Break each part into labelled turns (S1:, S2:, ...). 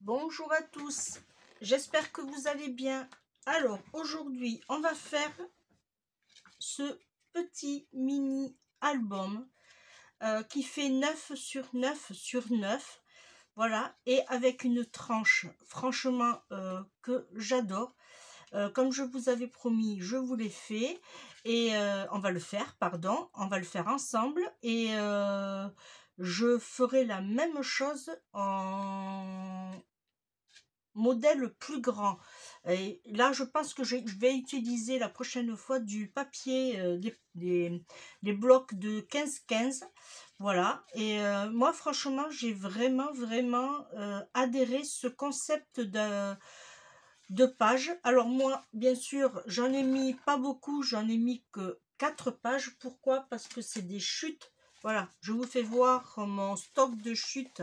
S1: Bonjour à tous, j'espère que vous allez bien. Alors aujourd'hui on va faire ce petit mini album qui fait 9 sur 9 sur 9, voilà, et avec une tranche franchement que j'adore. Comme je vous avais promis, je vous l'ai fait et on va le faire, pardon, on va le faire ensemble et je ferai la même chose en modèle plus grand. Et là je pense que je vais utiliser la prochaine fois du papier, des blocs de 15-15, voilà. Et moi franchement j'ai vraiment adhéré ce concept de page. Alors moi bien sûr j'en ai mis pas beaucoup, j'en ai mis que 4 pages. Pourquoi? Parce que c'est des chutes. Voilà, je vous fais voir mon stock de chutes.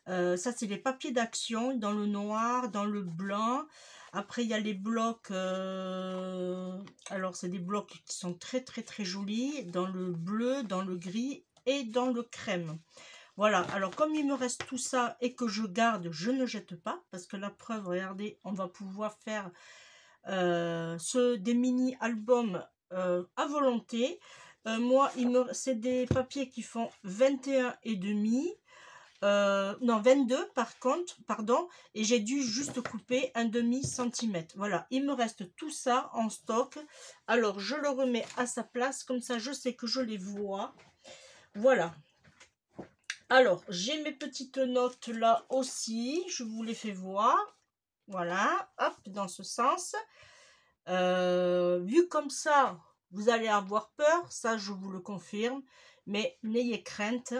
S1: Ça c'est les papiers d'action dans le noir, dans le blanc. Après il y a les blocs, alors c'est des blocs qui sont très jolis, dans le bleu, dans le gris et dans le crème. Voilà, alors comme il me reste tout ça et que je garde, je ne jette pas, parce que la preuve, regardez, on va pouvoir faire des mini albums à volonté. Moi c'est des papiers qui font 21,5, non 22 par contre, pardon, et j'ai dû juste couper un demi-centimètre. Voilà, il me reste tout ça en stock. Alors je le remets à sa place, comme ça je sais que je les vois. Voilà. Alors j'ai mes petites notes là aussi, je vous les fais voir. Voilà, hop, dans ce sens. Vu comme ça, vous allez avoir peur, ça je vous le confirme, mais n'ayez crainte.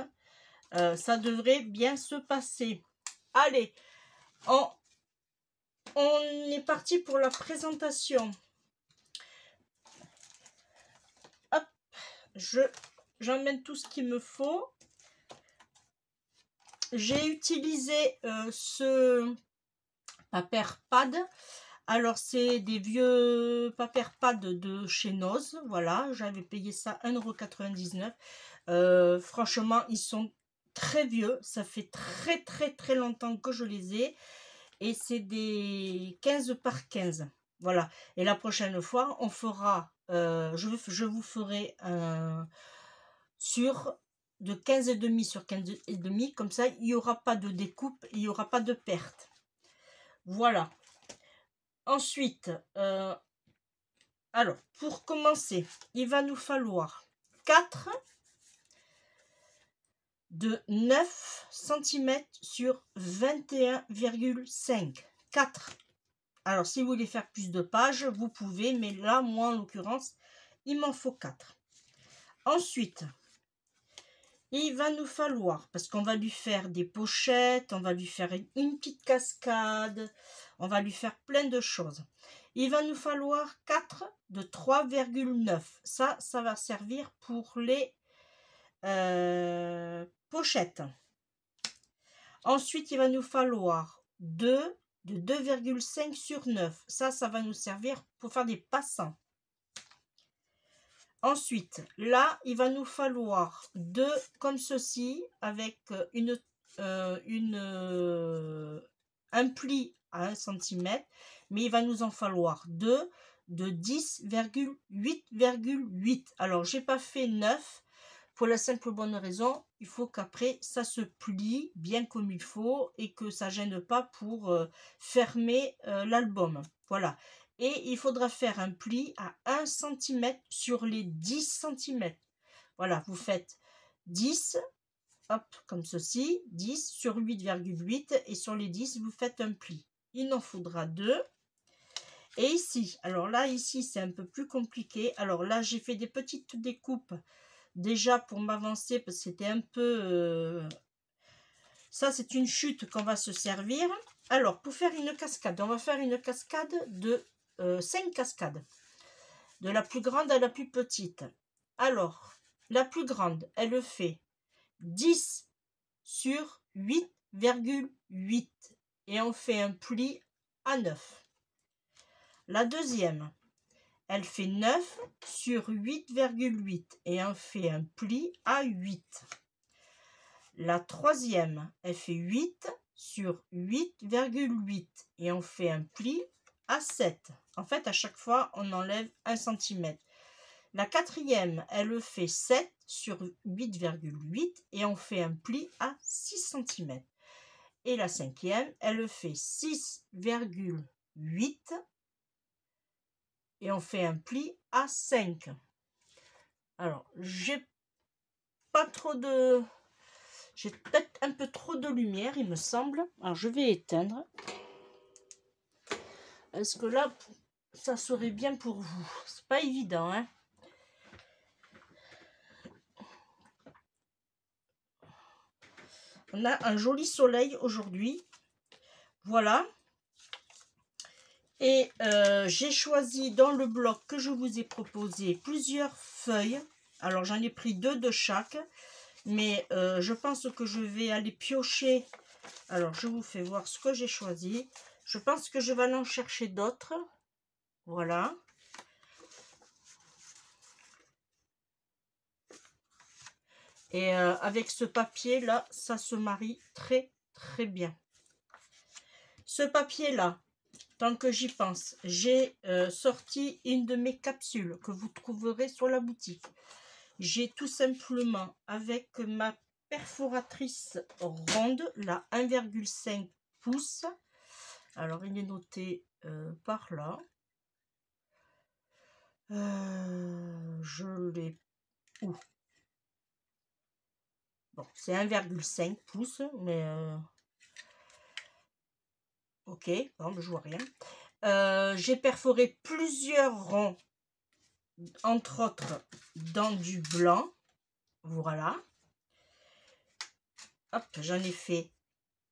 S1: Ça devrait bien se passer. Allez, on est parti pour la présentation. Hop, j'emmène tout ce qu'il me faut. J'ai utilisé ce papier pad. Alors c'est des vieux papier pad de chez Noz. Voilà, j'avais payé ça 1,99 €. Franchement, ils sont très vieux, ça fait très longtemps que je les ai, et c'est des 15 par 15, voilà. Et la prochaine fois on fera, je vous ferai un sur de 15,5 sur 15,5, comme ça il n'y aura pas de découpe, il n'y aura pas de perte, voilà. Ensuite alors pour commencer il va nous falloir 4 de 9 cm sur 21,5, 4. Alors si vous voulez faire plus de pages vous pouvez, mais là moi en l'occurrence il m'en faut 4. Ensuite il va nous falloir, parce qu'on va lui faire des pochettes, on va lui faire une petite cascade, on va lui faire plein de choses, il va nous falloir 4 de 3,9. Ça va servir pour les pochettes. Ensuite il va nous falloir 2 de 2,5 sur 9. Ça va nous servir pour faire des passants. Ensuite là il va nous falloir 2 comme ceci, avec un pli à 1 cm, mais il va nous en falloir 2 de 10,8,8. alors j'ai pas fait 9 pour la simple bonne raison, il faut qu'après ça se plie bien comme il faut et que ça gêne pas pour fermer l'album, voilà. Et il faudra faire un pli à 1 cm sur les 10 cm. Voilà, vous faites 10, hop, comme ceci, 10 sur 8,8, et sur les 10, vous faites un pli. Il en faudra 2. Et ici, alors là, ici, c'est un peu plus compliqué. Alors là, j'ai fait des petites découpes déjà pour m'avancer, parce que c'était un peu... Ça, c'est une chute qu'on va se servir. Alors, pour faire une cascade, on va faire une cascade de 5 cascades, de la plus grande à la plus petite. Alors la plus grande elle fait 10 sur 8,8 et on fait un pli à 9. La deuxième elle fait 9 sur 8,8 et on fait un pli à 8. La troisième elle fait 8 sur 8,8 et on fait un pli à 7. En fait, à chaque fois, on enlève 1 cm. La quatrième, elle le fait 7 sur 8,8 et on fait un pli à 6 cm. Et la cinquième, elle le fait 6,8 et on fait un pli à 5. Alors, j'ai peut-être un peu trop de lumière, il me semble. Alors, je vais éteindre. Est-ce que là, ça serait bien pour vous? C'est pas évident, hein? On a un joli soleil aujourd'hui. Voilà. Et j'ai choisi dans le bloc que je vous ai proposé plusieurs feuilles. Alors, j'en ai pris 2 de chaque. Mais je pense que je vais aller piocher. Alors, je vous fais voir ce que j'ai choisi. Je pense que je vais aller en chercher d'autres. Voilà. Et avec ce papier là, ça se marie très très bien. Ce papier là, tant que j'y pense, j'ai sorti une de mes capsules que vous trouverez sur la boutique. J'ai tout simplement, avec ma perforatrice ronde, la 1,5 pouces. Alors, il est noté par là. Je l'ai... où? Bon, c'est 1,5 pouces, mais... ok, bon, je vois rien. J'ai perforé plusieurs ronds, entre autres dans du blanc. Voilà. Hop, j'en ai fait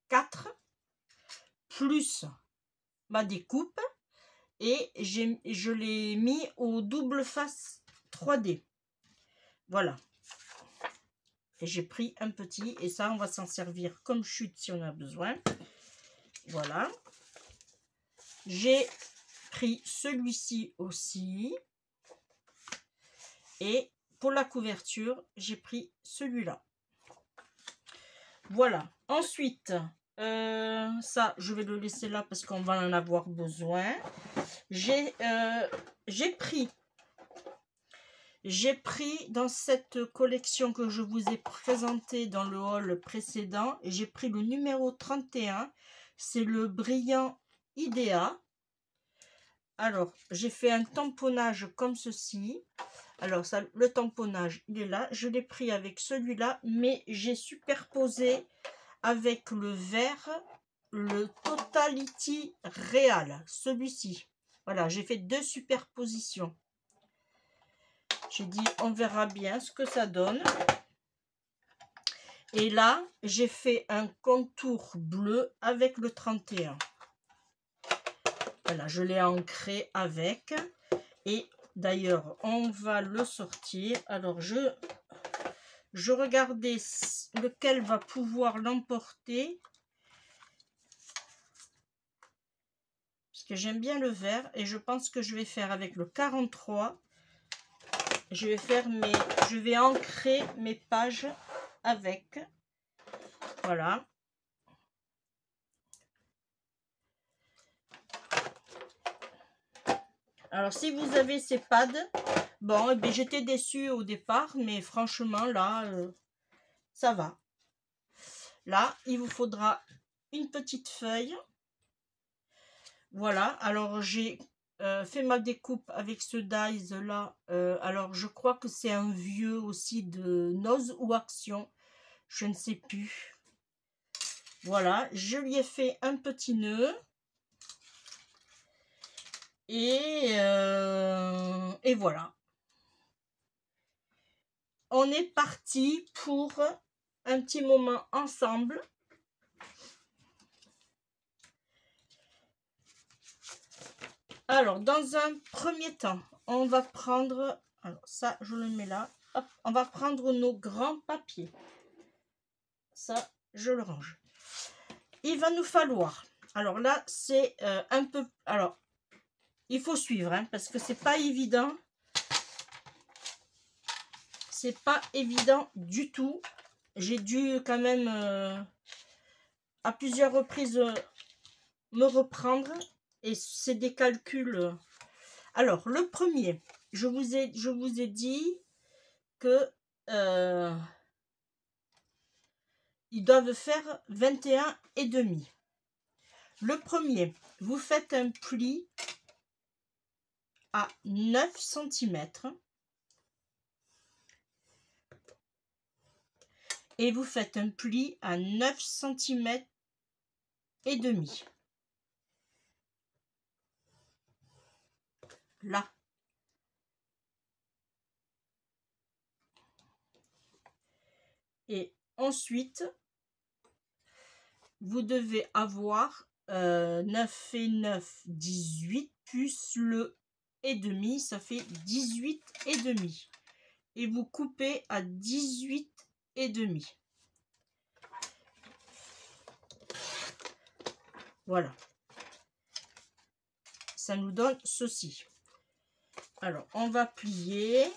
S1: 4, plus ma découpe. Et je l'ai mis au double face 3D. Voilà. Et j'ai pris un petit. Et ça, on va s'en servir comme chute si on a besoin. Voilà. J'ai pris celui-ci aussi. Et pour la couverture, j'ai pris celui-là. Voilà. Ensuite, ça, je vais le laisser là parce qu'on va en avoir besoin. J'ai pris dans cette collection que je vous ai présentée dans le haul précédent, j'ai pris le numéro 31. C'est le brillant Idea. Alors, j'ai fait un tamponnage comme ceci. Alors, ça, le tamponnage, il est là. Je l'ai pris avec celui-là, mais j'ai superposé avec le vert, le Totality Real, celui-ci. Voilà, j'ai fait 2 superpositions. J'ai dit, on verra bien ce que ça donne. Et là, j'ai fait un contour bleu avec le 31. Voilà, je l'ai ancré avec. Et d'ailleurs, on va le sortir. Alors, je regardais lequel va pouvoir l'emporter. Parce que j'aime bien le vert. Et je pense que je vais faire avec le 43. Je vais ancrer mes pages avec. Voilà. Alors, si vous avez ces pads, bon, eh bien, j'étais déçue au départ, mais franchement, là, ça va. Là, il vous faudra une petite feuille. Voilà. Alors, j'ai fait ma découpe avec ce dies là. Alors, je crois que c'est un vieux aussi de Nose ou Action. Je ne sais plus. Voilà. Je lui ai fait un petit nœud. Et voilà. On est parti pour un petit moment ensemble. Alors, dans un premier temps, on va prendre... Alors, ça, je le mets là. Hop, on va prendre nos grands papiers. Ça, je le range. Il va nous falloir... Alors là, c'est un peu... Alors, il faut suivre, hein, parce que c'est pas évident. C'est pas évident du tout. J'ai dû quand même à plusieurs reprises me reprendre. Et c'est des calculs. Alors, le premier, je vous ai dit que ils doivent faire 21,5. Le premier, vous faites un pli à 9 cm et vous faites un pli à 9 cm et demi. Là. Et ensuite, vous devez avoir 9 et 9, 18, plus le et demi, ça fait 18 et demi. Et vous coupez à 18 et demi. Voilà. Ça nous donne ceci. Alors, on va plier.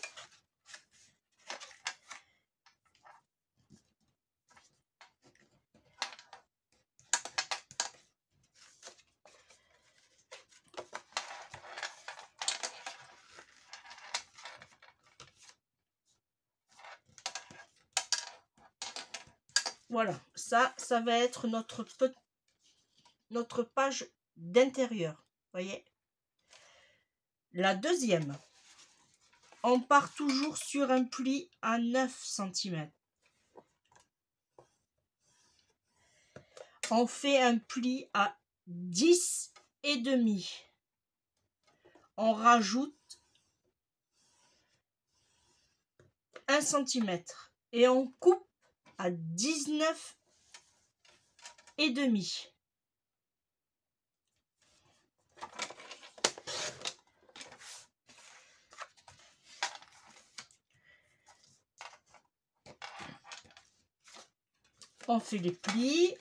S1: Voilà, ça va être notre page d'intérieur. Voyez. La deuxième, on part toujours sur un pli à 9 cm. On fait un pli à 10 et demi. On rajoute 1 cm et on coupe à 19 et demi. On fait les plis.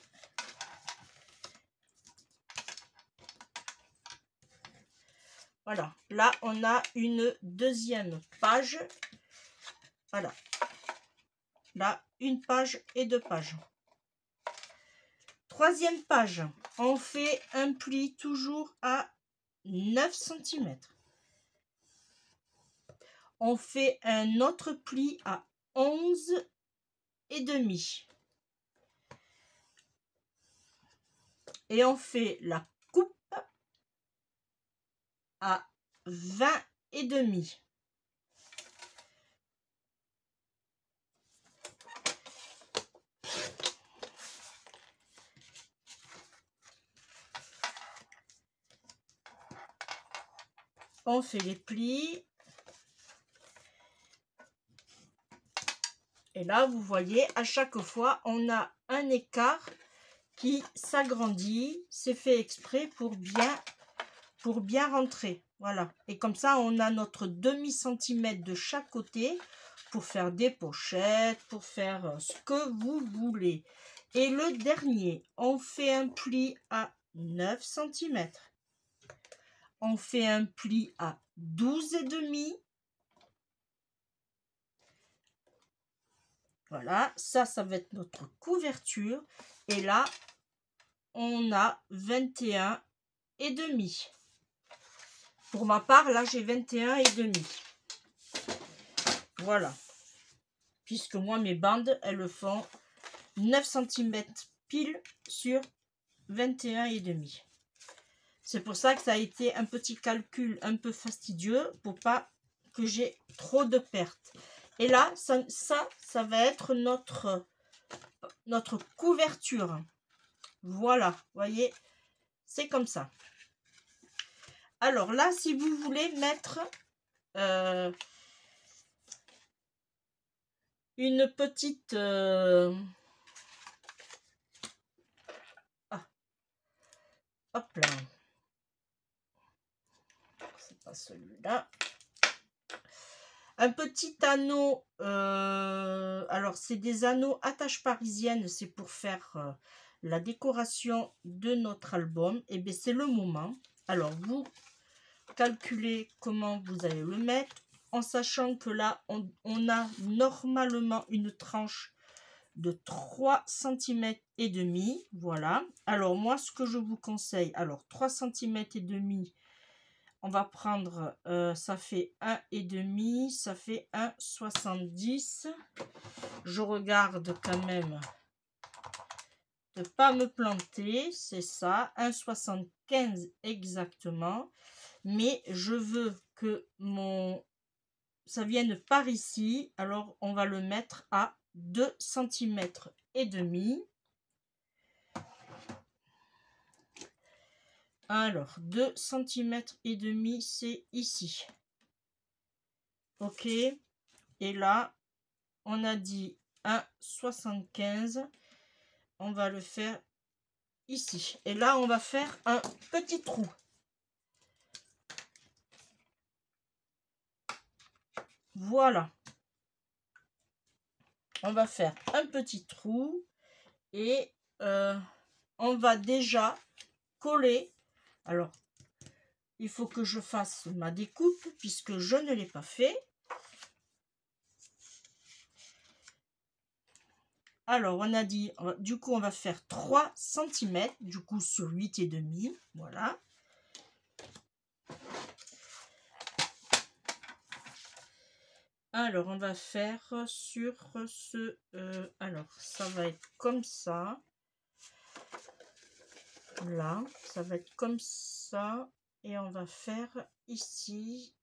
S1: Voilà, là on a une deuxième page. Voilà. Là, une page et 2 pages. Troisième page, on fait un pli toujours à 9 cm. On fait un autre pli à 11 et demi. Et on fait la coupe à 20 et demi. On fait les plis. Et là, vous voyez, à chaque fois, on a un écart qui s'agrandit. C'est fait exprès pour bien rentrer. Voilà. Et comme ça, on a notre demi-centimètre de chaque côté pour faire des pochettes, pour faire ce que vous voulez. Et le dernier, on fait un pli à 9 cm. On fait un pli à 12 et demi. Voilà, ça va être notre couverture. Et là, on a 21 et demi. Pour ma part, là, j'ai 21 et demi. Voilà. Puisque moi, mes bandes, elles font 9 cm pile sur 21 et demi. C'est pour ça que ça a été un petit calcul un peu fastidieux pour pas que j'ai trop de pertes. Et là, ça va être notre couverture. Voilà, vous voyez, c'est comme ça. Alors là, si vous voulez mettre une petite... hop là. C'est pas celui-là. Un petit anneau, alors c'est des anneaux attache parisienne, c'est pour faire la décoration de notre album. Et bien c'est le moment. Alors vous calculez comment vous allez le mettre, en sachant que là on a normalement une tranche de 3 cm et demi. Voilà. Alors moi, ce que je vous conseille, alors 3 cm et demi, on va prendre, ça fait 1 et demi, ça fait 1,70. Je regarde quand même de pas me planter, c'est ça, 1,75 exactement. Mais je veux que ça vienne par ici, alors on va le mettre à 2 cm et demi. Alors 2 cm et demi, c'est ici. Ok, et là on a dit 1,75, on va le faire ici, et là on va faire un petit trou. Voilà, on va faire un petit trou et on va déjà coller. Alors il faut que je fasse ma découpe puisque je ne l'ai pas fait. Alors on a dit, du coup on va faire 3 cm du coup sur 8 et demi. Voilà. Alors on va faire sur ce alors ça va être comme ça, là ça va être comme ça, et on va faire ici,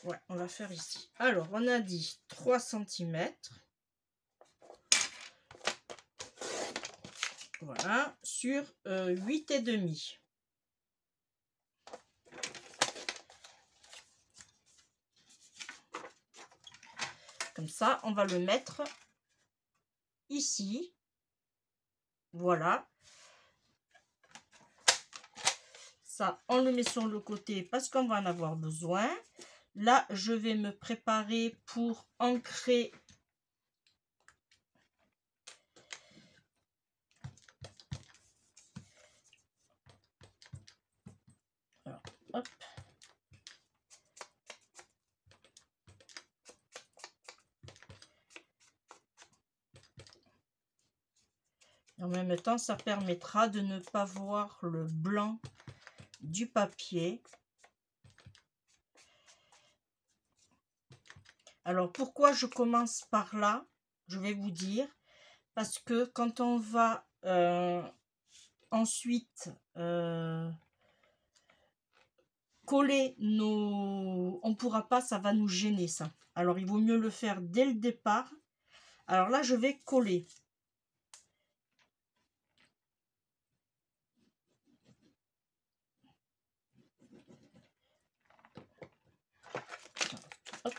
S1: ouais on va faire ici. Alors on a dit 3 cm, voilà, sur 8 et demi. Comme ça, on va le mettre ici. Voilà. Ça, on le met sur le côté parce qu'on va en avoir besoin. Là, je vais me préparer pour ancrer. Alors, hop. En même temps, ça permettra de ne pas voir le blanc du papier. Alors, pourquoi je commence par là? Je vais vous dire. Parce que quand on va ensuite coller nos... On ne pourra pas, ça va nous gêner ça. Alors, il vaut mieux le faire dès le départ. Alors là, je vais coller. Hop.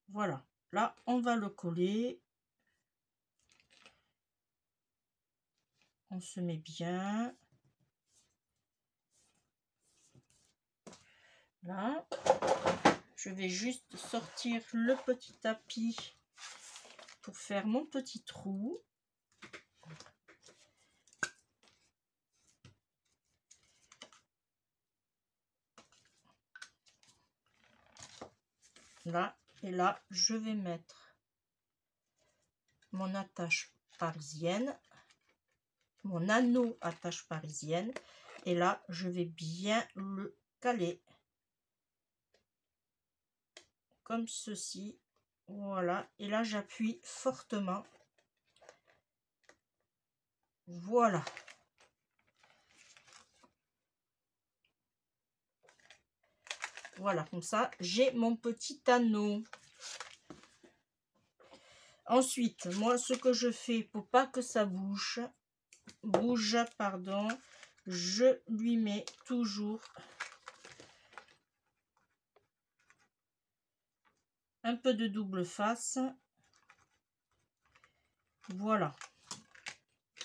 S1: Voilà, là on va le coller. On se met bien. Là, je vais juste sortir le petit tapis pour faire mon petit trou. Là, et là, je vais mettre mon attache parisienne, mon anneau attache parisienne, et là, je vais bien le caler comme ceci. Voilà, et là, j'appuie fortement. Voilà. Voilà, comme ça, j'ai mon petit anneau. Ensuite, moi, ce que je fais pour pas que ça bouge, pardon, je lui mets toujours un peu de double face. Voilà.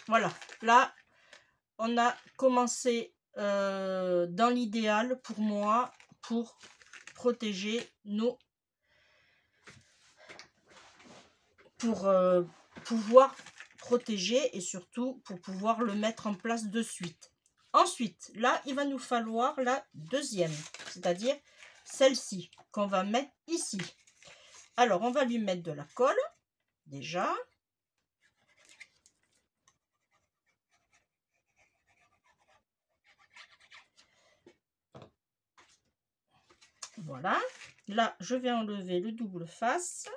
S1: Voilà. Là, on a commencé dans l'idéal pour moi, pour protéger nos... pour pouvoir protéger et surtout pour pouvoir le mettre en place de suite. Ensuite, là, il va nous falloir la deuxième, c'est-à-dire celle-ci qu'on va mettre ici. Alors, on va lui mettre de la colle, déjà. Voilà. Là, je vais enlever le double face.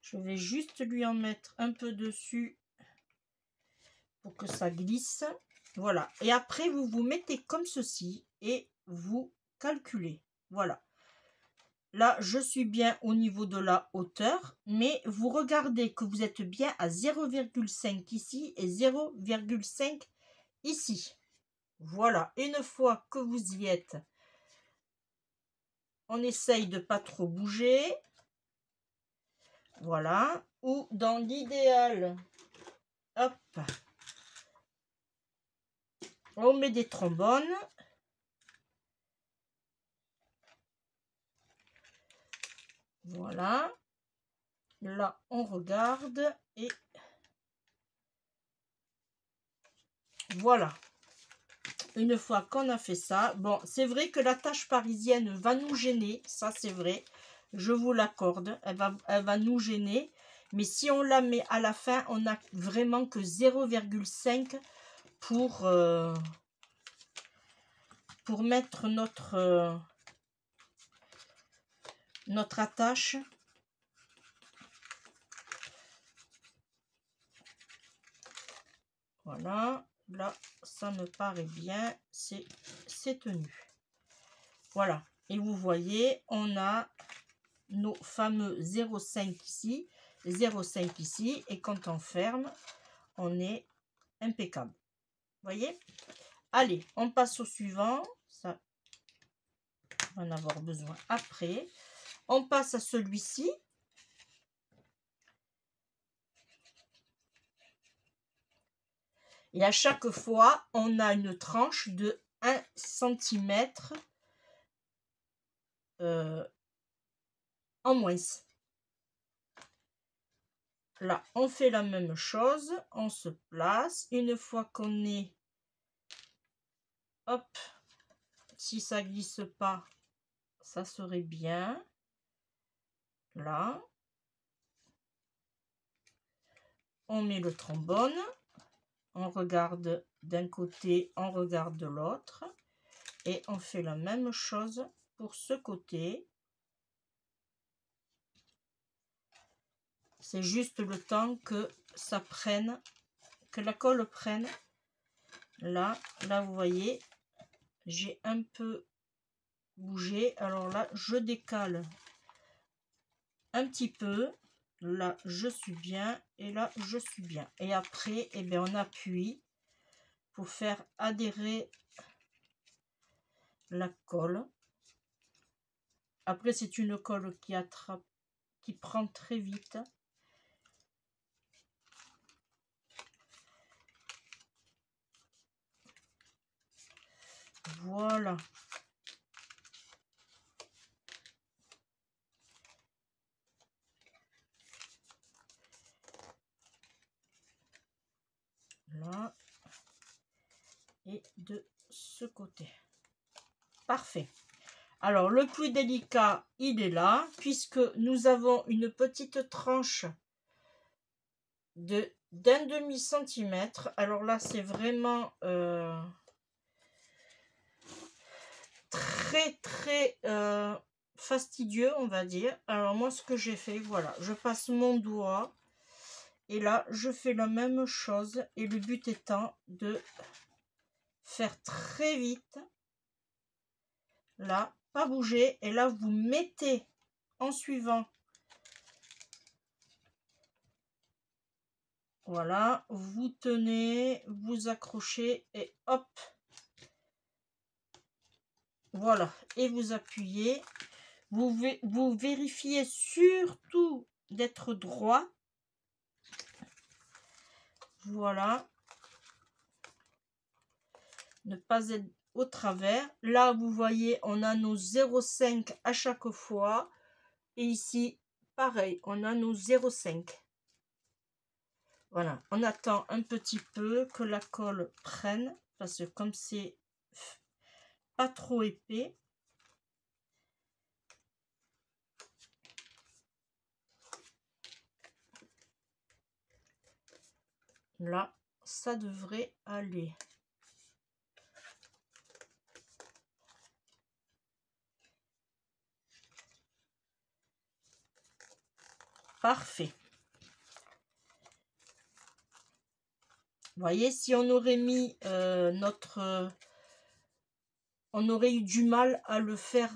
S1: Je vais juste lui en mettre un peu dessus pour que ça glisse. Voilà. Et après, vous vous mettez comme ceci et vous calculez. Voilà. Là, je suis bien au niveau de la hauteur, mais vous regardez que vous êtes bien à 0,5 ici et 0,5 ici. Voilà. Une fois que vous y êtes, on essaye de pas trop bouger. Voilà. Ou dans l'idéal, hop, on met des trombones. Voilà. Là, on regarde et voilà. Une fois qu'on a fait ça, bon, c'est vrai que la tache parisienne va nous gêner, ça c'est vrai, je vous l'accorde, elle va nous gêner, mais si on la met à la fin, on n'a vraiment que 0,5 pour mettre notre attache. Voilà, là, ça me paraît bien, c'est tenu. Voilà, et vous voyez, on a nos fameux 0,5 ici, 0,5 ici, et quand on ferme, on est impeccable. Voyez? Allez, on passe au suivant. Ça, on va en avoir besoin après. On passe à celui-ci. Et à chaque fois, on a une tranche de 1 cm en moins. Là, on fait la même chose. On se place. Une fois qu'on est... Hop. Si ça glisse pas, ça serait bien. Là. On met le trombone. On regarde d'un côté, on regarde de l'autre. Et on fait la même chose pour ce côté. C'est juste le temps que ça prenne, que la colle prenne. Là, vous voyez, j'ai un peu bougé. Alors là, je décale un petit peu. Là, je suis bien. Et là, je suis bien. Et après, eh bien, on appuie pour faire adhérer la colle. Après, c'est une colle qui attrape, qui prend très vite. Voilà. Là. Et de ce côté. Parfait. Alors, le plus délicat, il est là, puisque nous avons une petite tranche d'un demi-centimètre. Alors là, c'est vraiment très fastidieux, on va dire. Alors moi, ce que j'ai fait, voilà, je passe mon doigt et là, je fais la même chose. Et le but étant de faire très vite. Là, pas bouger. Et là, vous mettez en suivant. Voilà, vous tenez, vous accrochez et hop. Voilà, et vous appuyez. Vous vérifiez surtout d'être droit. Voilà. Ne pas être au travers. Là, vous voyez, on a nos 0,5 à chaque fois. Et ici, pareil, on a nos 0,5. Voilà, on attend un petit peu que la colle prenne, parce que comme c'est pas trop épais, là, ça devrait aller. Parfait. Vous voyez, si on aurait mis on aurait eu du mal à le faire.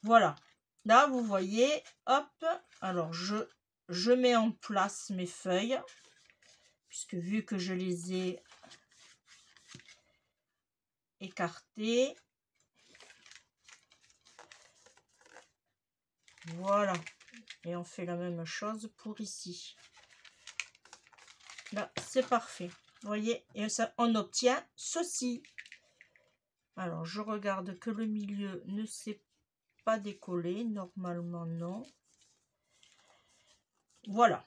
S1: Voilà. Là, vous voyez, hop. Alors, je mets en place mes feuilles. Puisque vu que je les ai écartées. Voilà. Et on fait la même chose pour ici. Là, c'est parfait. Vous voyez, et ça, on obtient ceci. Alors, je regarde que le milieu ne s'est pas décollé. Normalement, non. Voilà.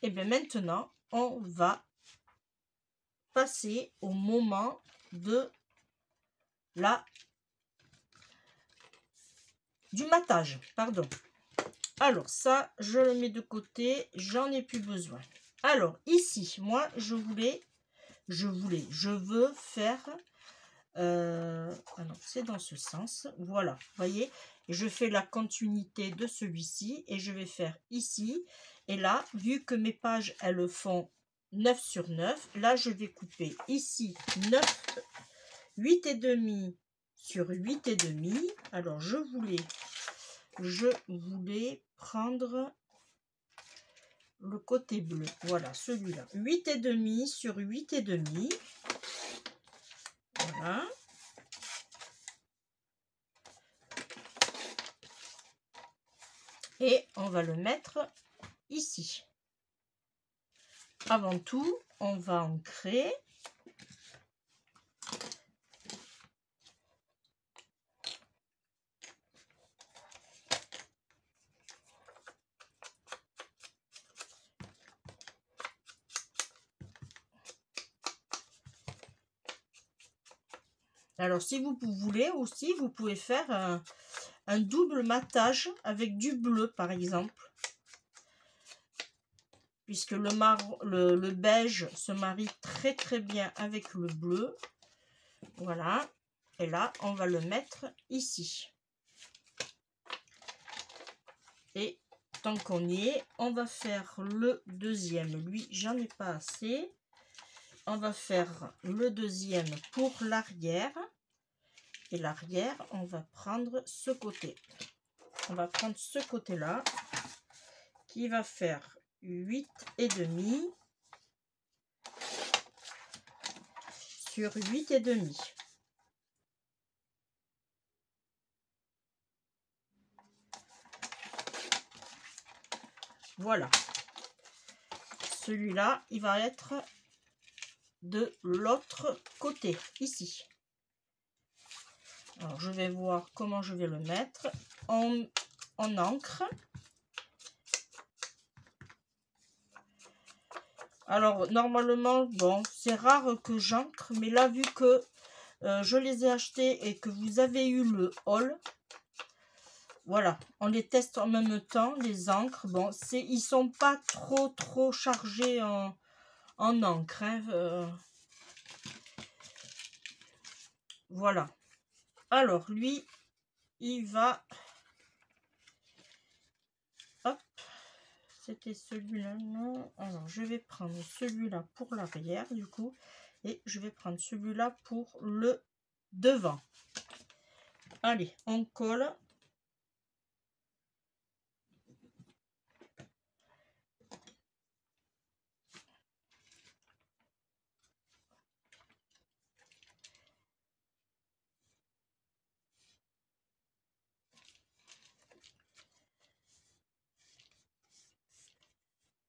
S1: Et bien maintenant, on va passer au moment de du matage. Pardon. Alors, ça, je le mets de côté. J'en ai plus besoin. Alors, ici, moi, je veux faire... alors, c'est dans ce sens. Voilà, vous voyez, je fais la continuité de celui-ci et je vais faire ici. Et là, vu que mes pages, elles font 9 sur 9, là, je vais couper ici 8,5 sur 8,5. Alors, je voulais prendre le côté bleu. Voilà, celui-là. 8,5 sur 8,5. Voilà. Et on va le mettre ici. Avant tout, on va ancrer. Alors, si vous voulez aussi, vous pouvez faire un double matage avec du bleu, par exemple. Puisque le beige se marie très très bien avec le bleu. Voilà. Et là, on va le mettre ici. Et tant qu'on y est, on va faire le deuxième. Lui, j'en ai pas assez. On va faire le deuxième pour l'arrière. Et l'arrière, on va prendre ce côté. On va prendre ce côté-là, qui va faire 8,5 sur 8,5. Voilà. Celui-là, il va être de l'autre côté, ici. Alors, je vais voir comment je vais le mettre en encre. Alors, normalement, bon, c'est rare que j'encre, mais là, vu que je les ai achetés et que vous avez eu le haul, voilà, on les teste en même temps, les encres. Bon, ils sont pas trop chargés en encre. Hein, voilà. Alors, lui, il va... Hop. C'était celui-là, non. Alors, je vais prendre celui-là pour l'arrière, du coup. Et je vais prendre celui-là pour le devant. Allez, on colle.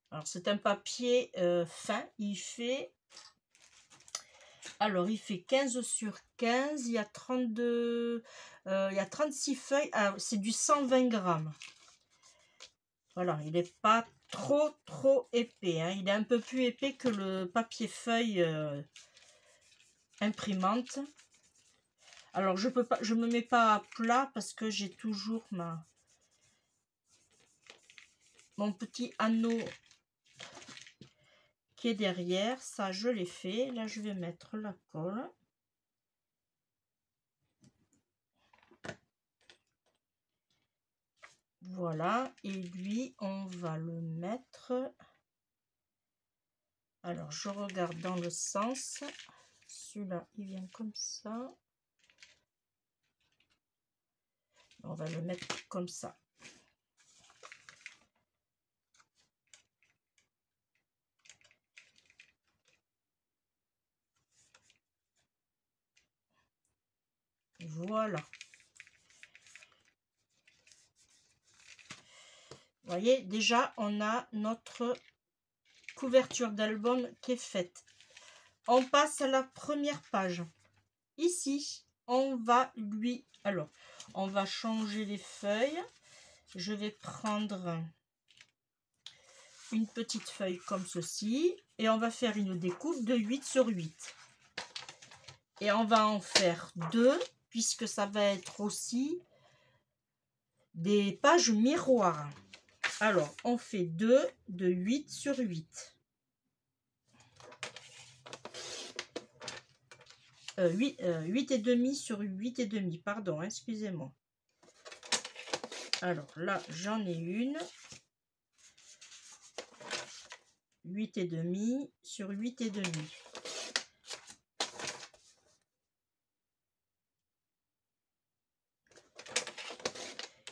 S1: Alors, c'est un papier fin. Il fait... Alors, il fait 15 sur 15. Il y a 32... il y a 36 feuilles. Ah, c'est du 120 grammes. Voilà, il n'est pas trop épais, hein. Il est un peu plus épais que le papier feuille imprimante. Alors je peux pas, je me mets pas à plat parce que j'ai toujours mon petit anneau qui est derrière. Ça, je l'ai fait. Là, je vais mettre la colle. Voilà, et lui, on va le mettre. Alors, je regarde dans le sens. Celui-là, il vient comme ça. On va le mettre comme ça. Voilà. Vous voyez, déjà, on a notre couverture d'album qui est faite. On passe à la première page. Ici, on va lui... Alors, on va changer les feuilles. Je vais prendre une petite feuille comme ceci. Et on va faire une découpe de 8 sur 8. Et on va en faire 2, puisque ça va être aussi des pages miroirs. Alors, on fait 2 de 8 sur 8. 8 et demi sur 8 et demi, pardon, excusez-moi. Alors là, j'en ai une. 8 et demi sur 8 et demi.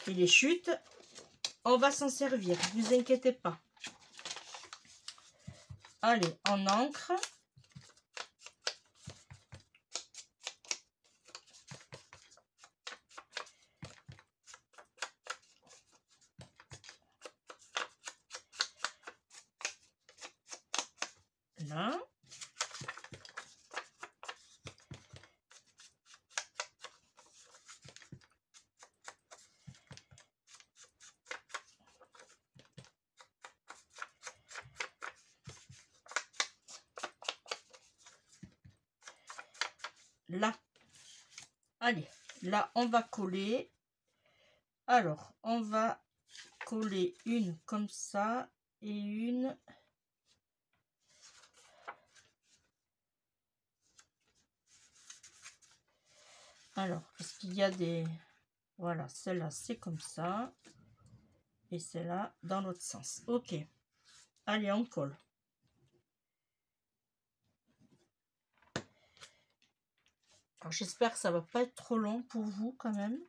S1: Et les chutes, on va s'en servir, ne vous inquiétez pas. Allez, en encre. Là. Là. Allez, là, on va coller. Alors, on va coller une comme ça et une... Alors, parce qu'il y a des... Voilà, celle-là, c'est comme ça. Et celle-là, dans l'autre sens. Ok. Allez, on colle. Alors, j'espère que ça va pas être trop long pour vous, quand même.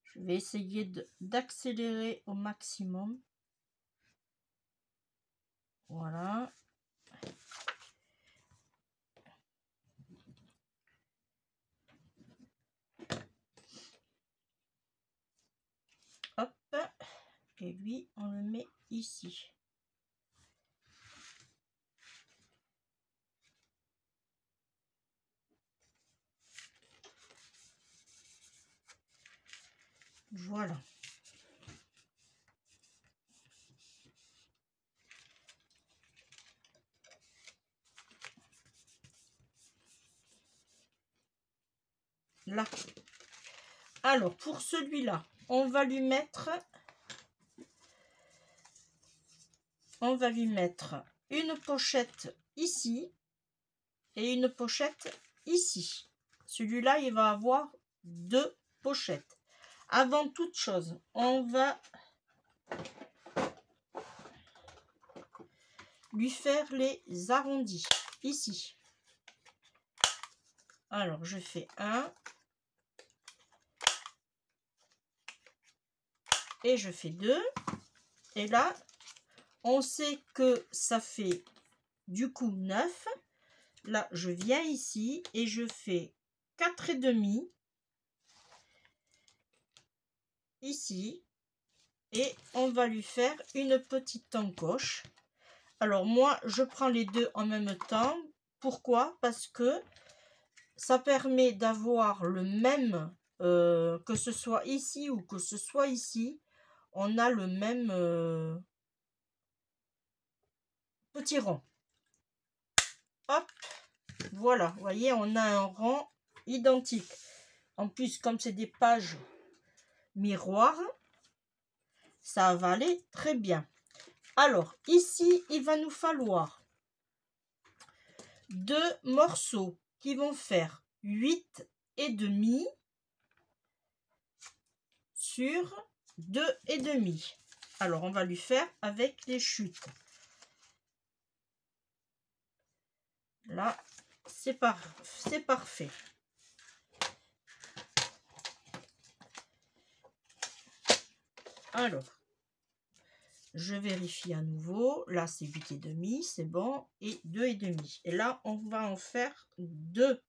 S1: Je vais essayer d'accélérer au maximum. Voilà. Hop. Et lui, on le met ici. Voilà. Là. Alors, pour celui-là, on va lui mettre une pochette ici et une pochette ici. Celui-là, il va avoir 2 pochettes. Avant toute chose, on va lui faire les arrondis ici. Alors, je fais 1 et je fais 2. Et là, on sait que ça fait du coup 9. Là, je viens ici et je fais 4,5 ici. Et on va lui faire une petite encoche. Alors moi, je prends les deux en même temps. Pourquoi? Parce que ça permet d'avoir le même que ce soit ici ou que ce soit ici, on a le même petit rond. Hop, voilà, vous voyez, on a un rond identique. En plus, comme c'est des pages miroirs, ça va aller très bien. Alors, ici, il va nous falloir 2 morceaux qui vont faire 8,5 sur 2,5. Alors, on va lui faire avec les chutes. Là, c'est parfait. Alors, je vérifie à nouveau. Là, c'est 8,5, c'est bon. Et 2,5. Et là, on va en faire 2.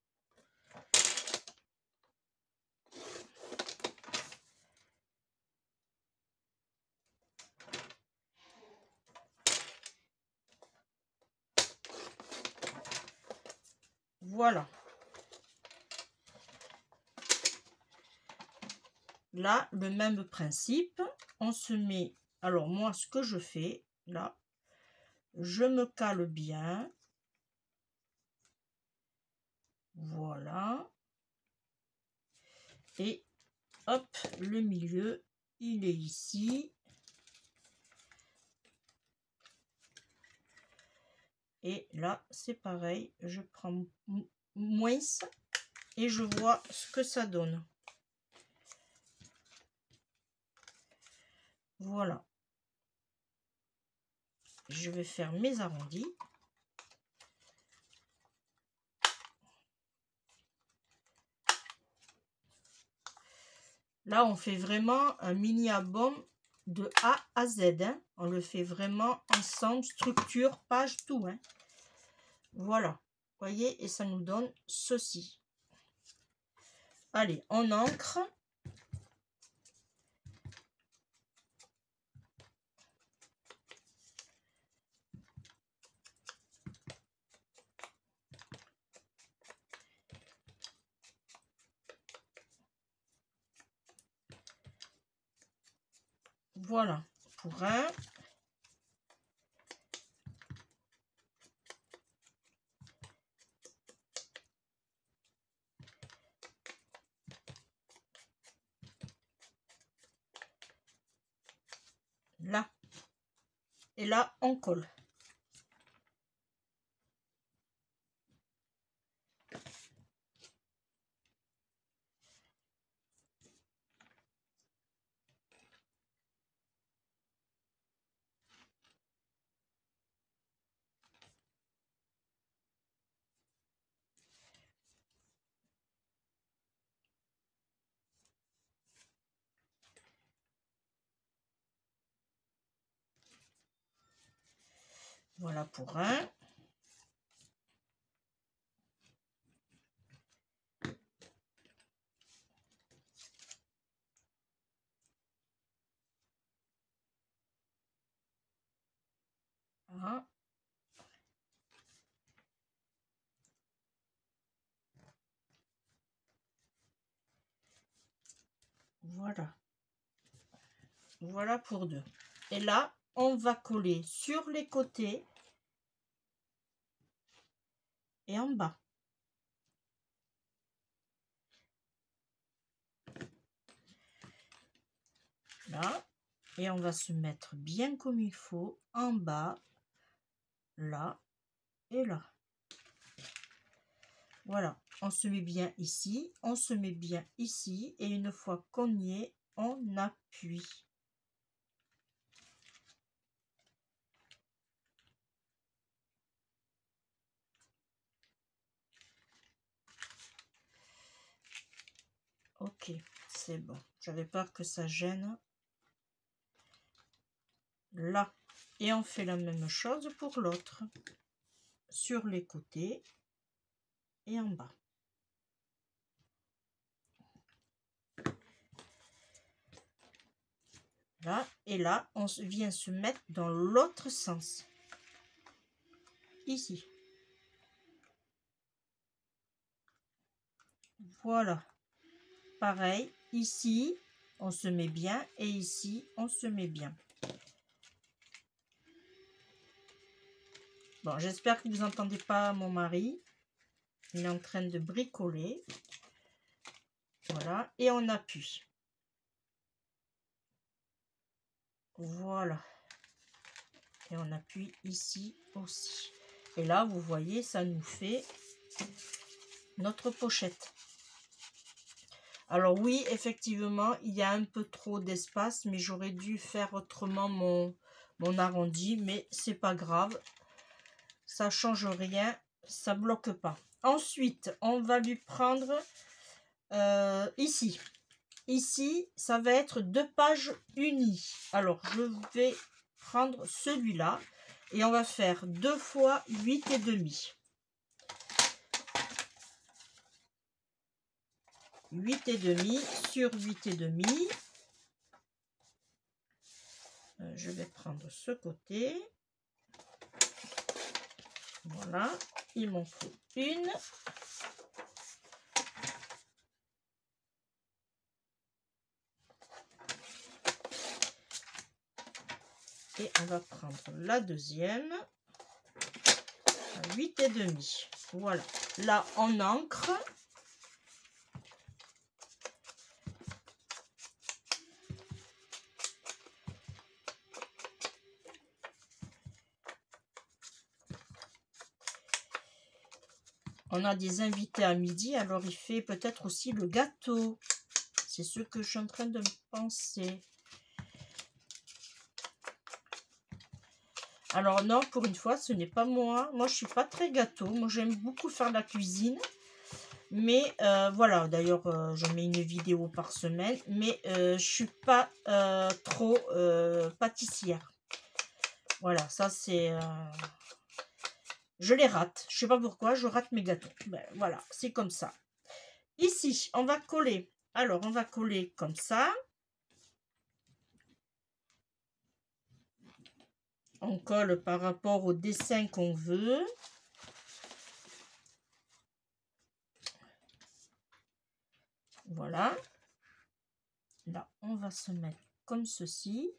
S1: Voilà. Là, le même principe. On se met... Alors, moi, ce que je fais, là, je me cale bien. Voilà. Et hop, le milieu, il est ici. Et là, c'est pareil. Je prends moins et je vois ce que ça donne. Voilà. Je vais faire mes arrondis. Là, on fait vraiment un mini album de A à Z. Hein. On le fait vraiment ensemble, structure, page, tout. Hein. Voilà. Vous voyez, et ça nous donne ceci. Allez, on ancre. Voilà, pour un. Là. Et là, on colle. Voilà pour un. Voilà. Voilà. Voilà pour deux. Et là, on va coller sur les côtés et en bas. Là. Et on va se mettre bien comme il faut en bas, là et là. Voilà, on se met bien ici, on se met bien ici et une fois qu'on y est, on appuie. Ok, c'est bon. J'avais peur que ça gêne. Là. Et on fait la même chose pour l'autre. Sur les côtés et en bas. Là. Et là, on vient se mettre dans l'autre sens. Ici. Voilà. pareil, ici, on se met bien et ici, on se met bien. Bon, j'espère que vous n'entendez pas mon mari. Il est en train de bricoler. Voilà, et on appuie. Voilà. Et on appuie ici aussi. Et là, vous voyez, ça nous fait notre pochette. Alors oui, effectivement, il y a un peu trop d'espace, mais j'aurais dû faire autrement mon arrondi, mais c'est pas grave. Ça change rien, ça bloque pas. Ensuite, on va lui prendre ici. Ici, ça va être 2 pages unies. Alors, je vais prendre celui-là et on va faire 2 fois 8,5. 8,5 sur 8,5. Je vais prendre ce côté. Voilà, il m'en faut une. Et on va prendre la deuxième à 8,5. Voilà, là on ancre. On a des invités à midi, alors il fait peut-être aussi le gâteau. C'est ce que je suis en train de me penser. Alors non, pour une fois, ce n'est pas moi. Moi, je suis pas très gâteau. Moi, j'aime beaucoup faire la cuisine. Mais voilà, d'ailleurs, je mets une vidéo par semaine. Mais je suis pas trop pâtissière. Voilà, ça c'est... je les rate. Je sais pas pourquoi, je rate mes gâteaux. Ben, voilà, c'est comme ça. Ici, on va coller. Alors, on va coller comme ça. On colle par rapport au dessin qu'on veut. Voilà. Là, on va se mettre comme ceci.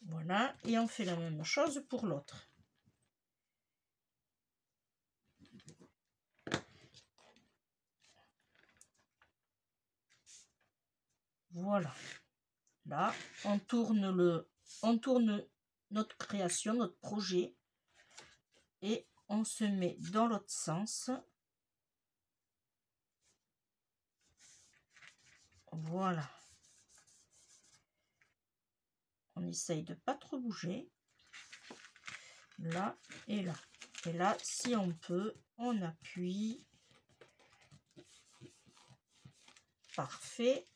S1: Voilà. Et on fait la même chose pour l'autre. Voilà. Là, on tourne notre création, notre projet. Et on se met dans l'autre sens. Voilà. On essaye de pas trop bouger. Là et là. Et là, si on peut, on appuie. Parfait.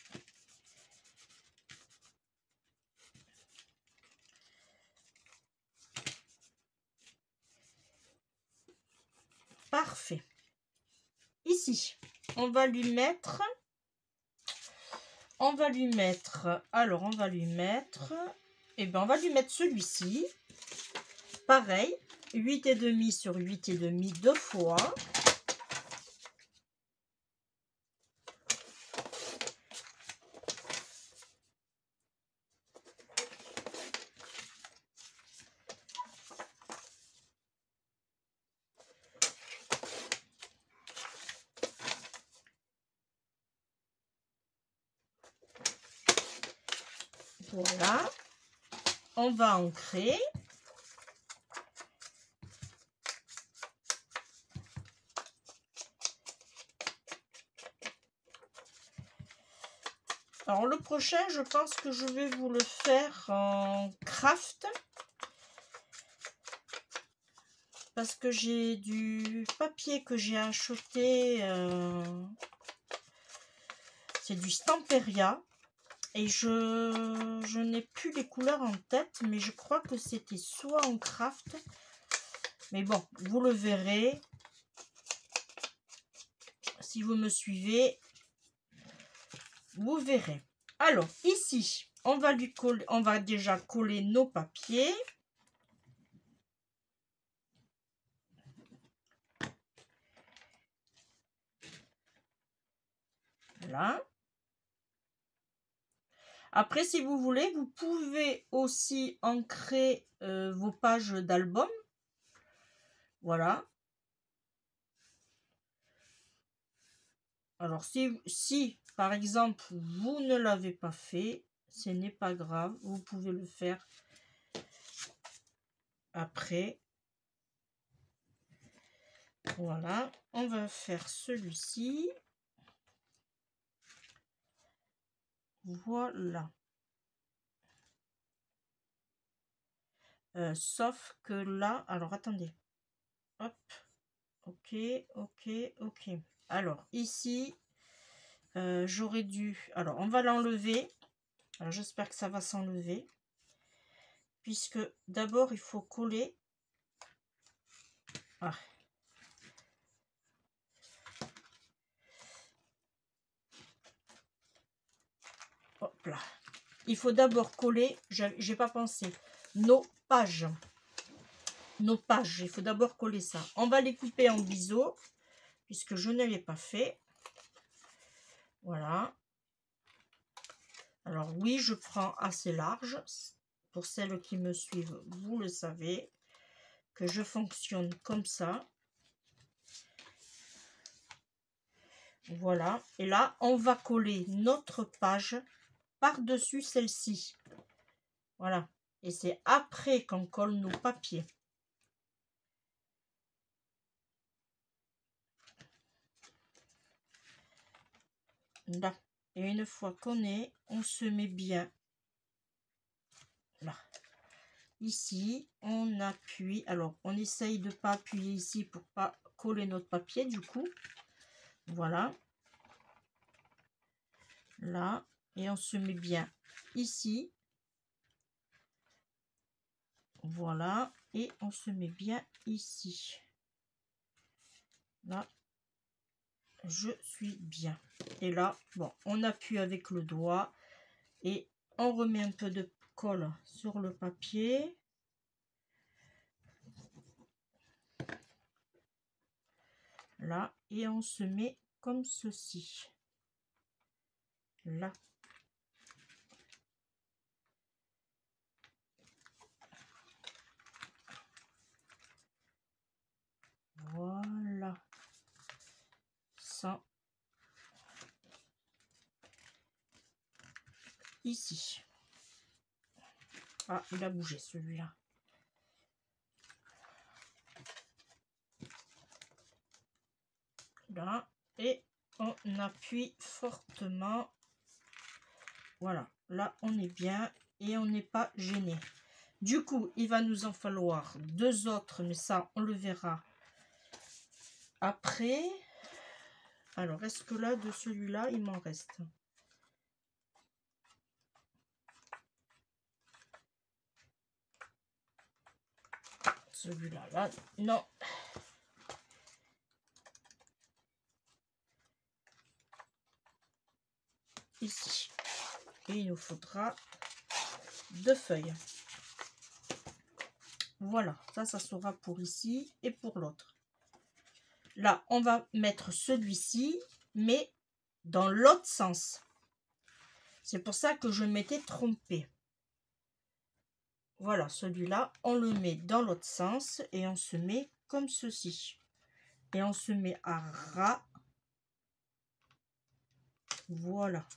S1: Parfait. Ici, on va lui mettre, alors on va lui mettre, et ben on va lui mettre celui-ci. Pareil, 8,5 sur 8,5 2 fois. Voilà, on va ancrer. Alors le prochain, je pense que je vais vous le faire en craft. Parce que j'ai du papier que j'ai acheté. C'est du Stamperia. Et je n'ai plus les couleurs en tête, mais je crois que c'était soit en craft. Mais bon, vous le verrez. Si vous me suivez, vous verrez. Alors, ici, on va lui coller, on va déjà coller nos papiers. Voilà. Après, si vous voulez, vous pouvez aussi ancrer vos pages d'album. Voilà. Alors, si par exemple, vous ne l'avez pas fait, ce n'est pas grave. Vous pouvez le faire après. Voilà. On va faire celui-ci. Voilà. Sauf que là, alors attendez. Hop. Ok, ok, ok. Alors, ici, j'aurais dû... Alors, on va l'enlever. Alors, j'espère que ça va s'enlever. Puisque d'abord, il faut coller. Ah. Hop là. Il faut d'abord coller, j'ai pas pensé, nos pages. Nos pages, il faut d'abord coller ça. On va les couper en biseau, puisque je ne l'ai pas fait. Voilà. Alors oui, je prends assez large. Pour celles qui me suivent, vous le savez, que je fonctionne comme ça. Voilà. Et là, on va coller notre page par-dessus celle-ci. Voilà. Et c'est après qu'on colle nos papiers. Là. Et une fois qu'on est, on se met bien là. Ici, on appuie. Alors, on essaye de ne pas appuyer ici pour pas coller notre papier du coup. Voilà. Là. Et on se met bien ici. Voilà. Et on se met bien ici. Là. Je suis bien. Et là, bon, on appuie avec le doigt. Et on remet un peu de colle sur le papier. Là. Et on se met comme ceci. Là. Voilà. Ça. Ici. Ah, il a bougé celui-là. Là. Et on appuie fortement. Voilà. Là, on est bien et on n'est pas gêné. Du coup, il va nous en falloir deux autres, mais ça, on le verra après. Alors, est-ce que là, de celui-là, il m'en reste? Celui-là, là, non. Ici. Et il nous faudra deux feuilles. Voilà, ça sera pour ici et pour l'autre. Là, on va mettre celui-ci, mais dans l'autre sens. C'est pour ça que je m'étais trompée. Voilà, celui-là, on le met dans l'autre sens et on se met comme ceci. Et on se met à ras. Voilà.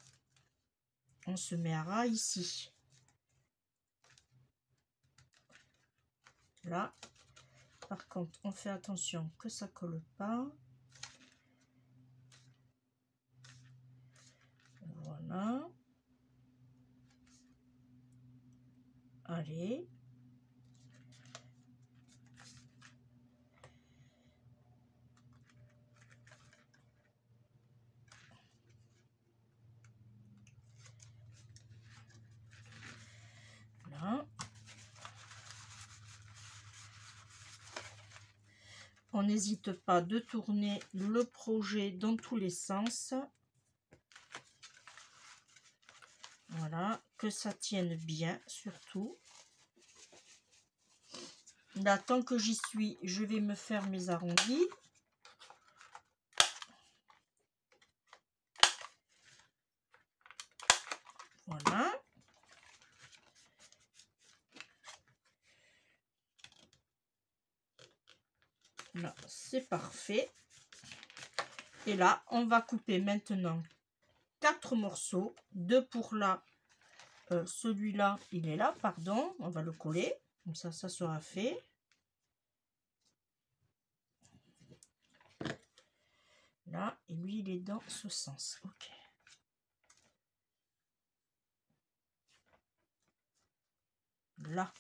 S1: On se met à ras ici. Là. Par contre, on fait attention que ça colle pas. Voilà. Allez. Là. On n'hésite pas de tourner le projet dans tous les sens. Voilà, que ça tienne bien surtout. Là, tant que j'y suis, je vais me faire mes arrondis. Voilà. Là, c'est parfait. Et là, on va couper maintenant 4 morceaux. 2 pour là. Celui-là, il est là, pardon. On va le coller. Comme ça sera fait. Là, et lui, il est dans ce sens. Ok. Là.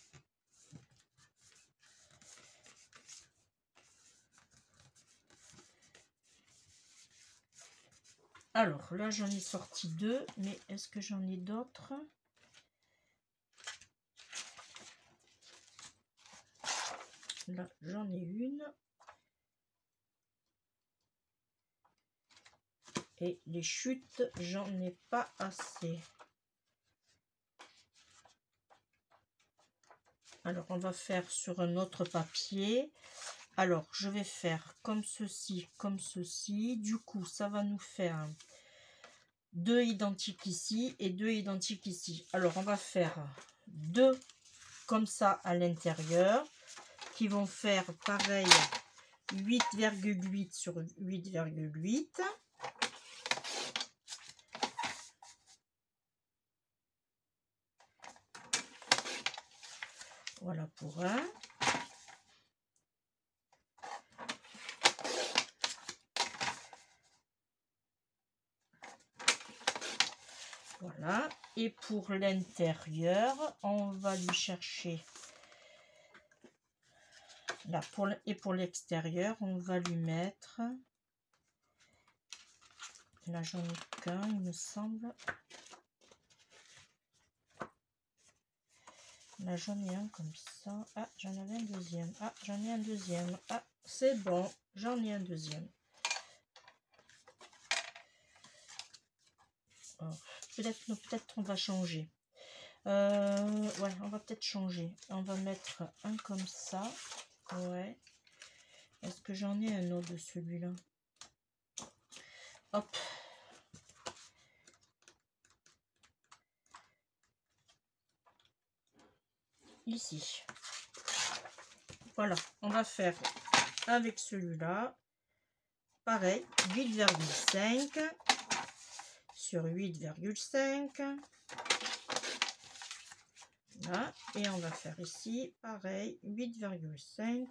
S1: Alors, là, j'en ai sorti 2. Mais est-ce que j'en ai d'autres? Là, j'en ai une. Et les chutes, j'en ai pas assez. Alors, on va faire sur un autre papier. Alors, je vais faire comme ceci, comme ceci. Du coup, ça va nous faire 2 identiques ici et 2 identiques ici. Alors, on va faire 2 comme ça à l'intérieur, qui vont faire pareil 8,8 sur 8,8. Voilà pour un. Voilà. Et pour l'intérieur, on va lui chercher là pour l'extérieur, on va lui mettre. Là, j'en ai qu'un, il me semble. Là, j'en ai un comme ça. Ah, j'en avais un deuxième. Ah, j'en ai un deuxième. Ah, c'est bon, j'en ai un deuxième. Oh, peut-être on va changer. Ouais, on va peut-être changer. On va mettre un comme ça. Ouais. Est-ce que j'en ai un autre de celui-là? Hop. Ici. Voilà, on va faire avec celui-là. Pareil, 8,5 sur 8,5. Là, et on va faire ici, pareil, 8,5.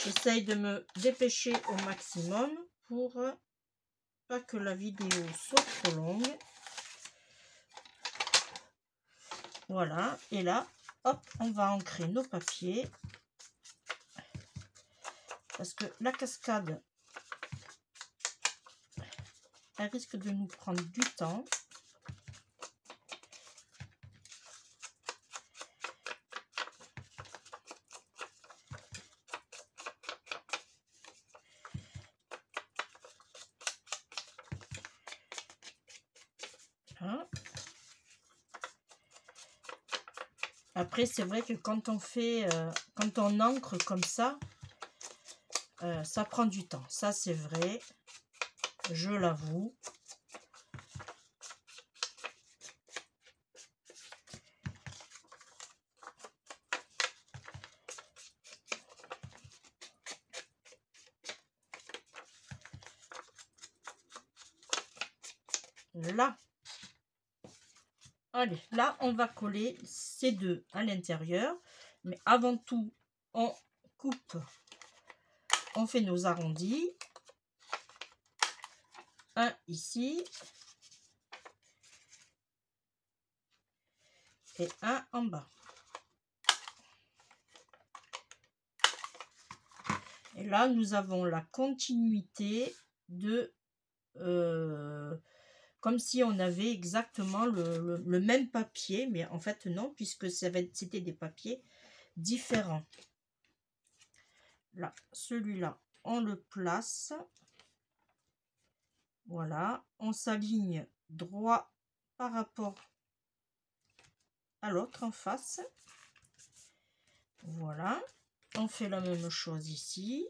S1: J'essaye de me dépêcher au maximum pour pas que la vidéo soit trop longue. Voilà, et là, hop, on va ancrer nos papiers. Parce que la cascade, elle risque de nous prendre du temps. Hein? Après, c'est vrai que quand on fait, quand on encre comme ça prend du temps. Ça, c'est vrai. Je l'avoue. Là. Allez, là, on va coller ces deux à l'intérieur. Mais avant tout, on coupe. On fait nos arrondis. Un ici. Et un en bas. Et là, nous avons la continuité de... comme si on avait exactement le même papier. Mais en fait, non, puisque c'était des papiers différents. Là, celui-là, on le place. Voilà. On s'aligne droit par rapport à l'autre en face. Voilà, on fait la même chose ici.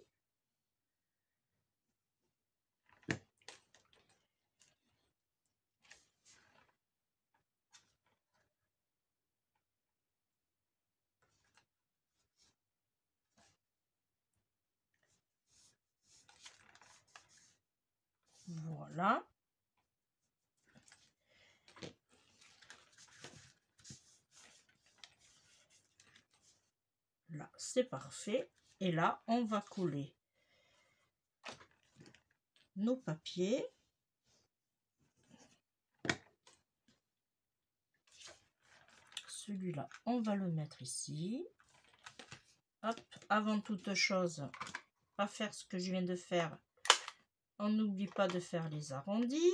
S1: Voilà. Là, c'est parfait. Et là, on va coller nos papiers. Celui-là, on va le mettre ici. Hop, avant toute chose, on va faire ce que je viens de faire. On n'oublie pas de faire les arrondis.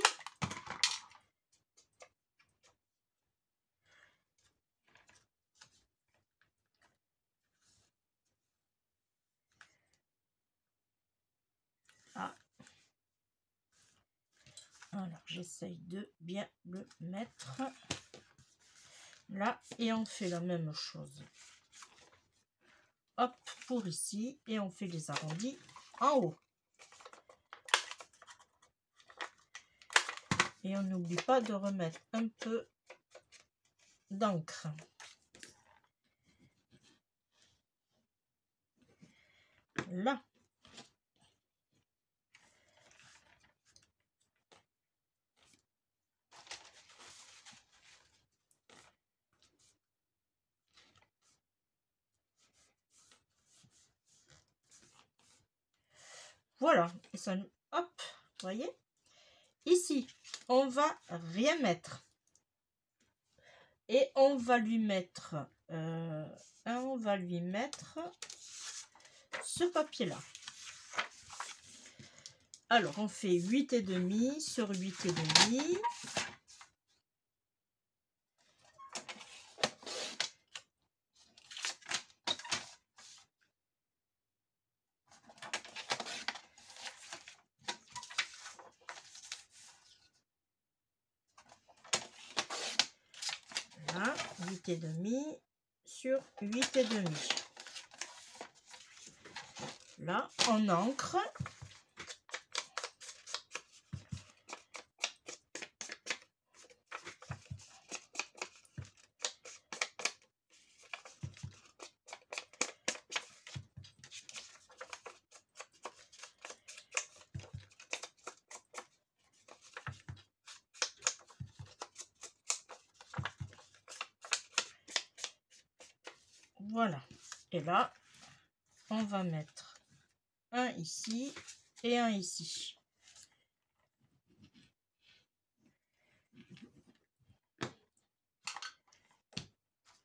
S1: Ah. Alors, j'essaye de bien le mettre là. Et on fait la même chose. Hop, pour ici. Et on fait les arrondis en haut. Et on n'oublie pas de remettre un peu d'encre. Là. Voilà. Et ça, hop, voyez. Ici, on va rien mettre. Et on va lui mettre, ce papier-là. Alors, on fait 8,5 sur 8,5. Voilà, 8,5 sur 8,5. Là, on ancre. Voilà. Et là, on va mettre un ici et un ici.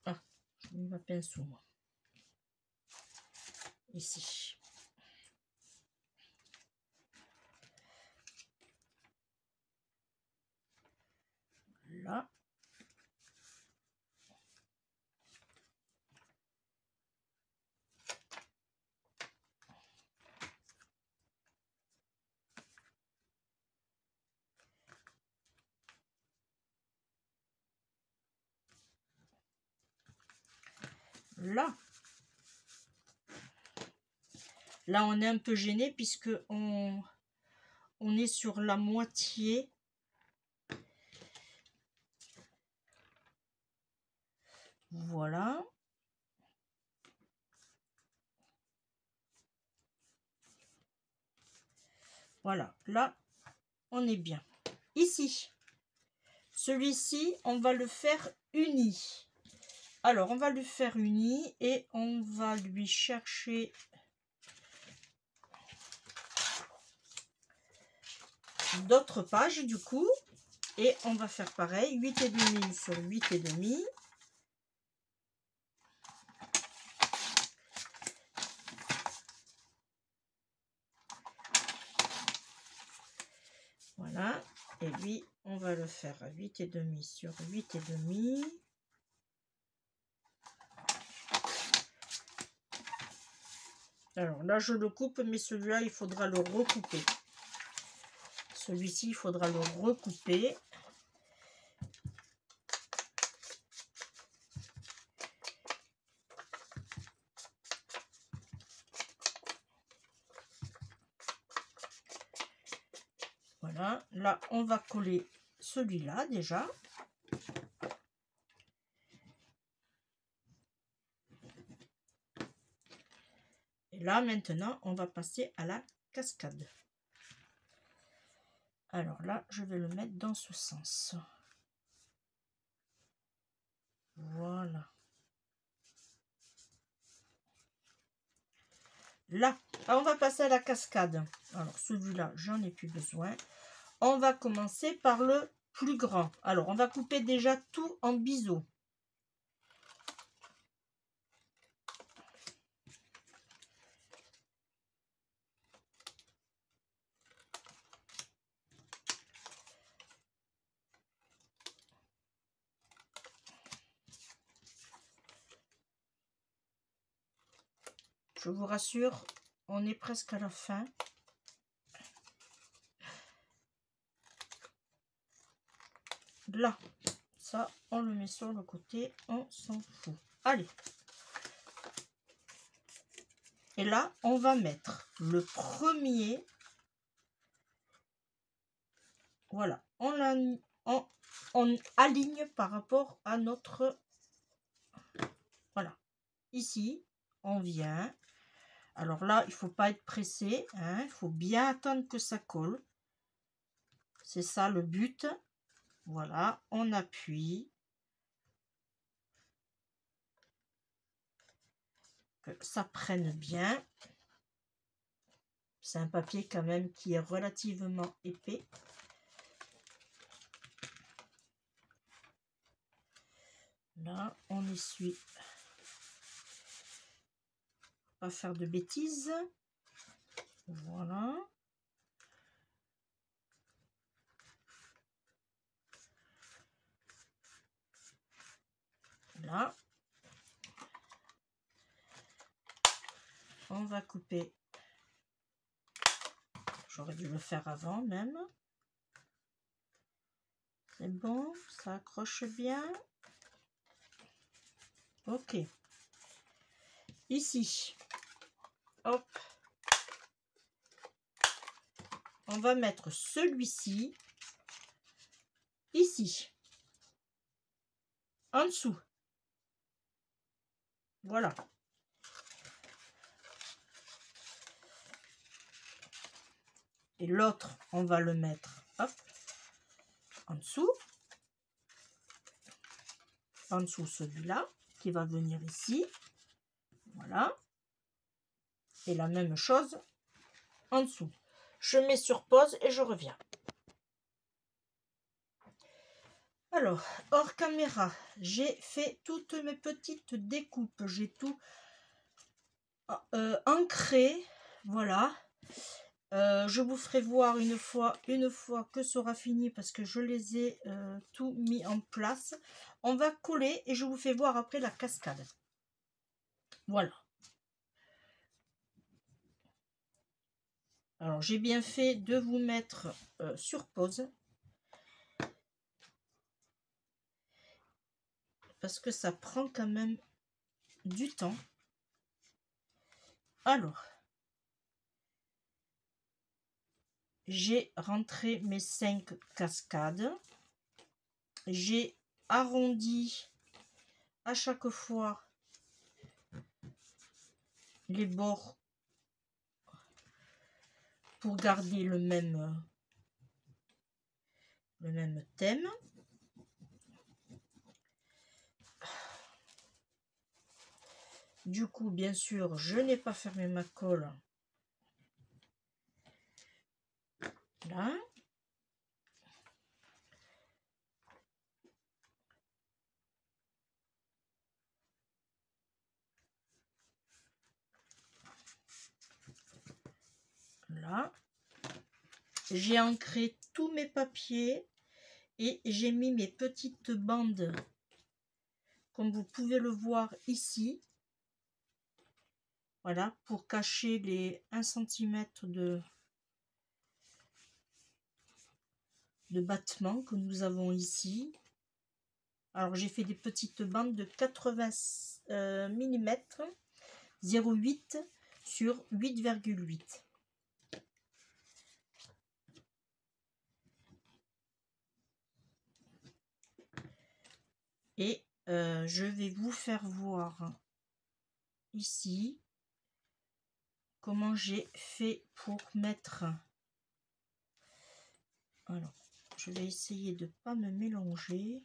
S1: Ah, je mets ma pinceau, moi. Ici. Là. Là. Là, on est un peu gêné puisque on est sur la moitié. Voilà. Voilà, là, on est bien. Ici, celui-ci, on va le faire uni. Alors, on va le faire uni et on va lui chercher d'autres pages du coup. Et on va faire pareil, 8,5 sur 8,5. Voilà, et lui, on va le faire à 8,5 sur 8,5. Alors là, je le coupe, mais celui-là, il faudra le recouper. Celui-ci, il faudra le recouper. Voilà, là on va coller celui-là déjà. Et là maintenant on va passer à la cascade. Alors là je vais le mettre dans ce sens. Voilà. Là, on va passer à la cascade. Alors celui-là j'en ai plus besoin. On va commencer par le plus grand. Alors on va couper déjà tout en biseau. Je vous rassure, on est presque à la fin. Là, ça, on le met sur le côté, on s'en fout. Allez. Et là, on va mettre le premier. Voilà, on aligne par rapport à notre... Voilà. Ici, on vient. Alors là, il ne faut pas être pressé. Hein, il faut bien attendre que ça colle. C'est ça le but. Voilà, on appuie. Que ça prenne bien. C'est un papier quand même qui est relativement épais. Là, on essuie. Pas faire de bêtises. Voilà. Là. On va couper. J'aurais dû le faire avant même. C'est bon, ça accroche bien. Ok. Ici. Hop. On va mettre celui-ci. Ici. En dessous. Voilà. Et l'autre, on va le mettre, hop, en dessous. En dessous celui-là, qui va venir ici. Voilà. Et la même chose en dessous. Je mets sur pause et je reviens. Alors, hors caméra, j'ai fait toutes mes petites découpes. J'ai tout ancré. Voilà. Je vous ferai voir une fois que ce sera fini parce que je les ai tout mis en place. On va coller et je vous fais voir après la cascade. Voilà. Alors j'ai bien fait de vous mettre sur pause parce que ça prend quand même du temps. Alors, j'ai rentré mes 5 cascades. J'ai arrondi à chaque fois les bords pour garder le même thème. Du coup, bien sûr, je n'ai pas fermé ma colle. Là. Là. J'ai ancré tous mes papiers et j'ai mis mes petites bandes, comme vous pouvez le voir ici. Voilà, pour cacher les 1 cm de battement que nous avons ici. Alors j'ai fait des petites bandes de 80 mm 0,8 sur 8,8. Et je vais vous faire voir ici comment j'ai fait pour mettre. Alors, je vais essayer de pas me mélanger.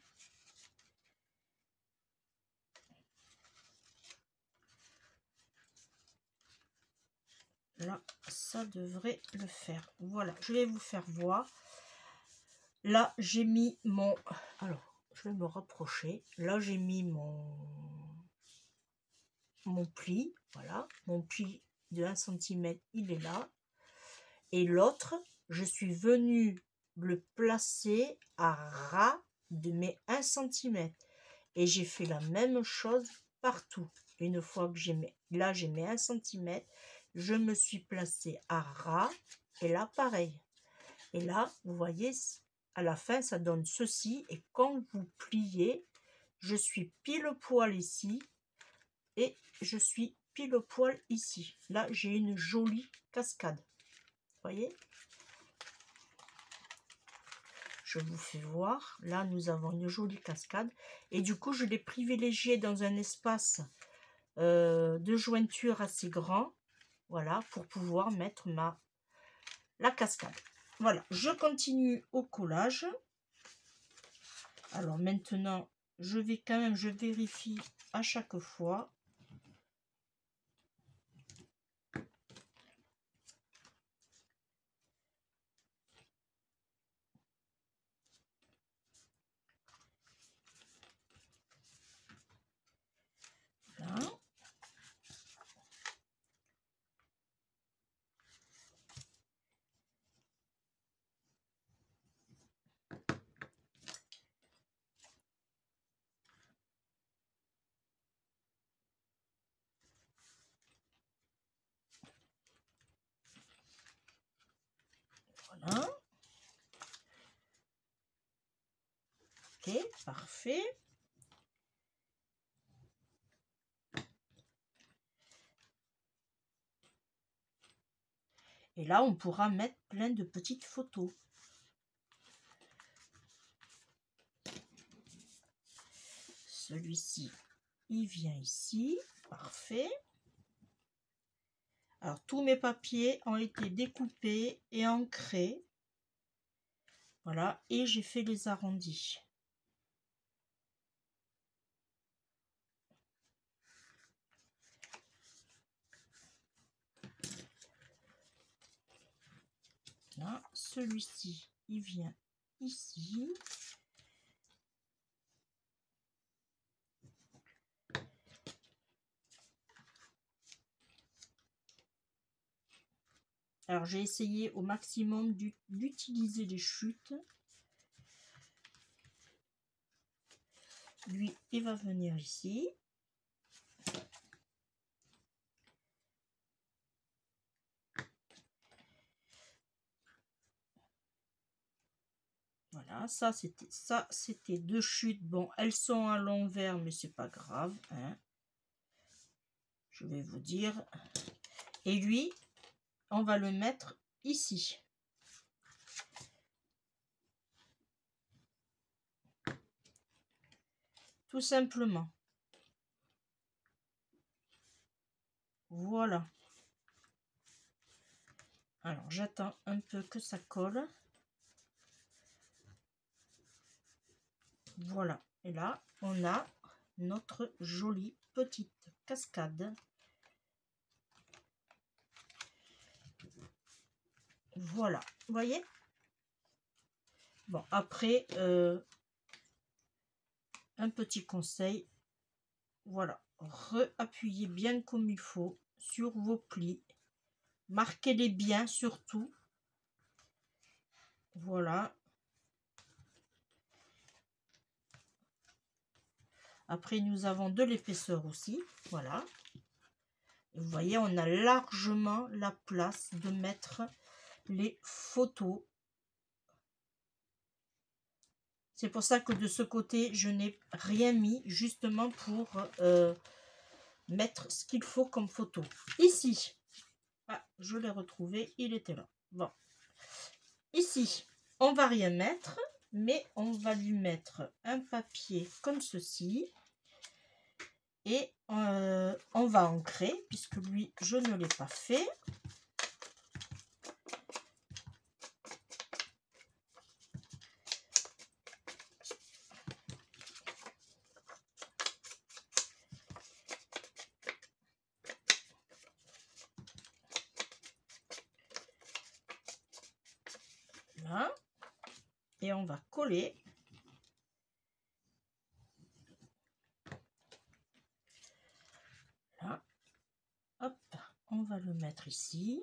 S1: Là, ça devrait le faire. Voilà, je vais vous faire voir. Là, j'ai mis mon... Alors, je vais me rapprocher. Là, j'ai mis mon pli. Voilà, mon pli de 1 cm, il est là. Et l'autre, je suis venue le placer à ras de mes 1 cm. Et j'ai fait la même chose partout. Une fois que j'ai mis... Là, j'ai mis 1 cm. Je me suis placée à ras. Et là, pareil. Et là, vous voyez, à la fin, ça donne ceci. Et quand vous pliez, je suis pile poil ici. Et je suis pile poil ici. Là, j'ai une jolie cascade. Vous voyez? Je vous fais voir. Là, nous avons une jolie cascade. Et du coup, je l'ai privilégié dans un espace de jointure assez grand. Voilà, pour pouvoir mettre la cascade. Voilà, je continue au collage. Alors maintenant, je vérifie à chaque fois. Voilà. Voilà. Ok, parfait. Et là, on pourra mettre plein de petites photos. Celui-ci, il vient ici. Parfait. Alors, tous mes papiers ont été découpés et ancrés. Voilà, et j'ai fait les arrondis. Là, celui-ci, il vient ici. Alors, j'ai essayé au maximum d'utiliser les chutes. Lui, il va venir ici. Voilà, ça c'était 2 chutes. Bon, elles sont à l'envers, mais c'est pas grave, hein. Je vais vous dire. Et lui, on va le mettre ici. Tout simplement. Voilà. Alors, j'attends un peu que ça colle. Voilà. Et là, on a notre jolie petite cascade. Voilà. Vous voyez? Bon, après, un petit conseil. Voilà. Appuyez bien comme il faut sur vos plis. Marquez-les bien surtout. Voilà. Après, nous avons de l'épaisseur aussi. Voilà. Et vous voyez, on a largement la place de mettre les photos. C'est pour ça que de ce côté, je n'ai rien mis, justement pour mettre ce qu'il faut comme photo. Ici, ah, je l'ai retrouvé, il était là. Bon. Ici, on va rien mettre. mais on va lui mettre un papier comme ceci et on va ancrer, puisque lui je ne l'ai pas fait. Là, et on va coller. Là, hop, on va le mettre ici.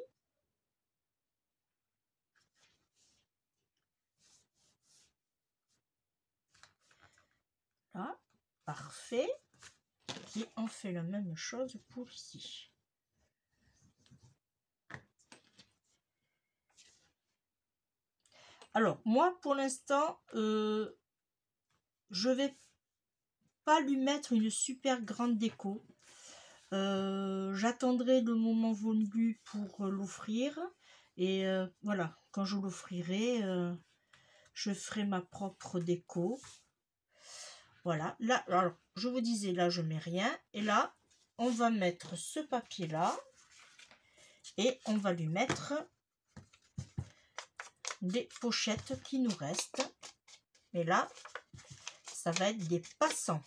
S1: Là, parfait. Et on fait la même chose pour ici. Alors, moi, pour l'instant, je vais pas lui mettre une super grande déco. J'attendrai le moment voulu pour l'offrir. Et voilà, quand je l'offrirai, je ferai ma propre déco. Voilà, là, alors, je vous disais, là, je mets rien. Et là, on va mettre ce papier-là. Et on va lui mettre des pochettes qui nous restent. Et là, ça va être des passants.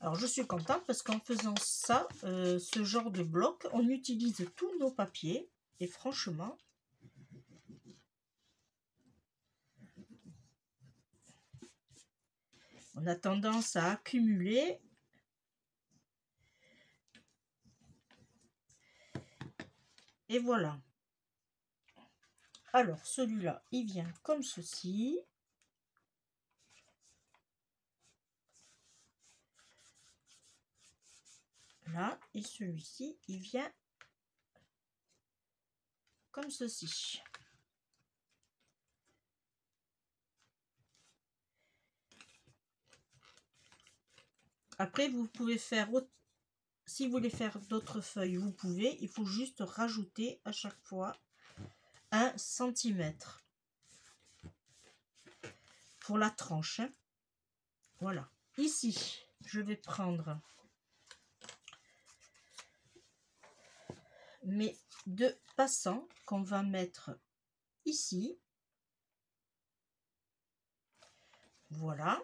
S1: Alors, je suis contente parce qu'en faisant ça, ce genre de bloc, on utilise tous nos papiers. Et franchement, on a tendance à accumuler. Et voilà. Alors, celui-là, il vient comme ceci. Là, et celui-ci, il vient comme ceci. Après, vous pouvez faire, si vous voulez faire d'autres feuilles, vous pouvez. Il faut juste rajouter à chaque fois 1 centimètre pour la tranche. Voilà. Ici, je vais prendre mes 2 passants qu'on va mettre ici. Voilà.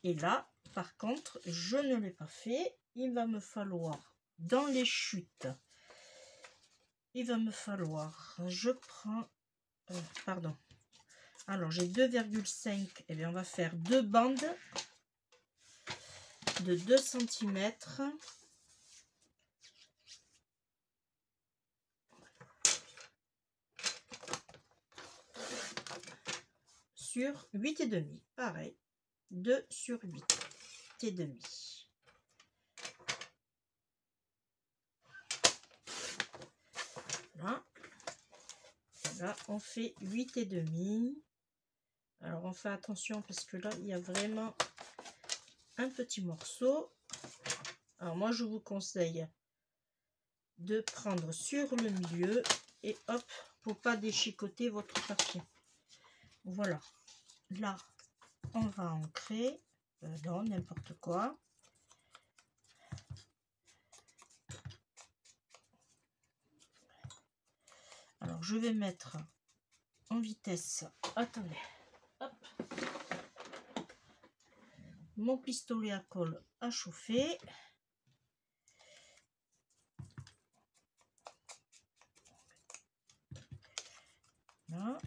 S1: Et là, par contre, je ne l'ai pas fait. Il va me falloir, dans les chutes, il va me falloir, je prends, pardon, alors j'ai 2,5, et bien on va faire 2 bandes de 2 cm sur 8,5, pareil, 2 sur 8,5. Là, là on fait 8,5. Alors on fait attention parce que là il y a vraiment un petit morceau. Alors moi je vous conseille de prendre sur le milieu et hop, pour pas déchiqueter votre papier. Voilà, là on va ancrer, non, n'importe quoi. Alors je vais mettre en vitesse, attendez, hop, mon pistolet à colle à chauffer. Là.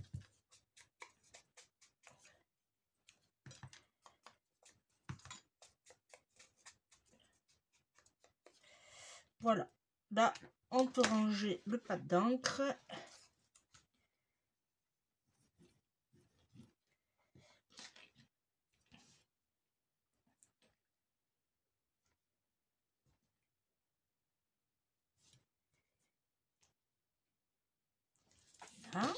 S1: Voilà, là on peut ranger le pad d'encre. Là.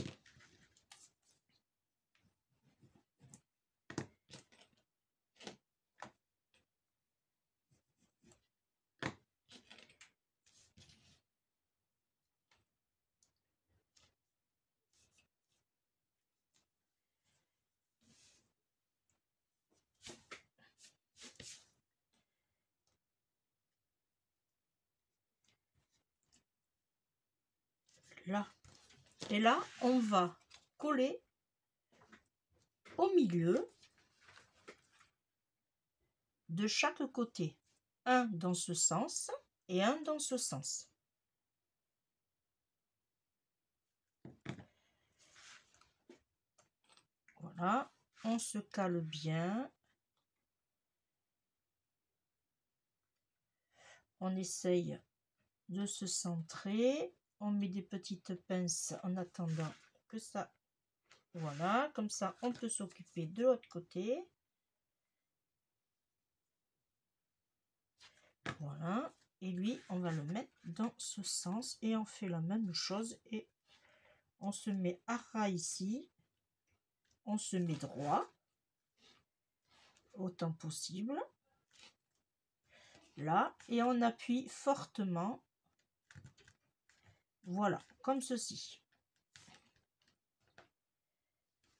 S1: là. Et là, on va coller au milieu de chaque côté. Un dans ce sens et un dans ce sens. Voilà, on se cale bien. On essaye de se centrer. On met des petites pinces en attendant que ça... Voilà, comme ça, on peut s'occuper de l'autre côté. Voilà, et lui, on va le mettre dans ce sens et on fait la même chose et on se met à ras ici. On se met droit autant possible. Là, et on appuie fortement. Voilà, comme ceci.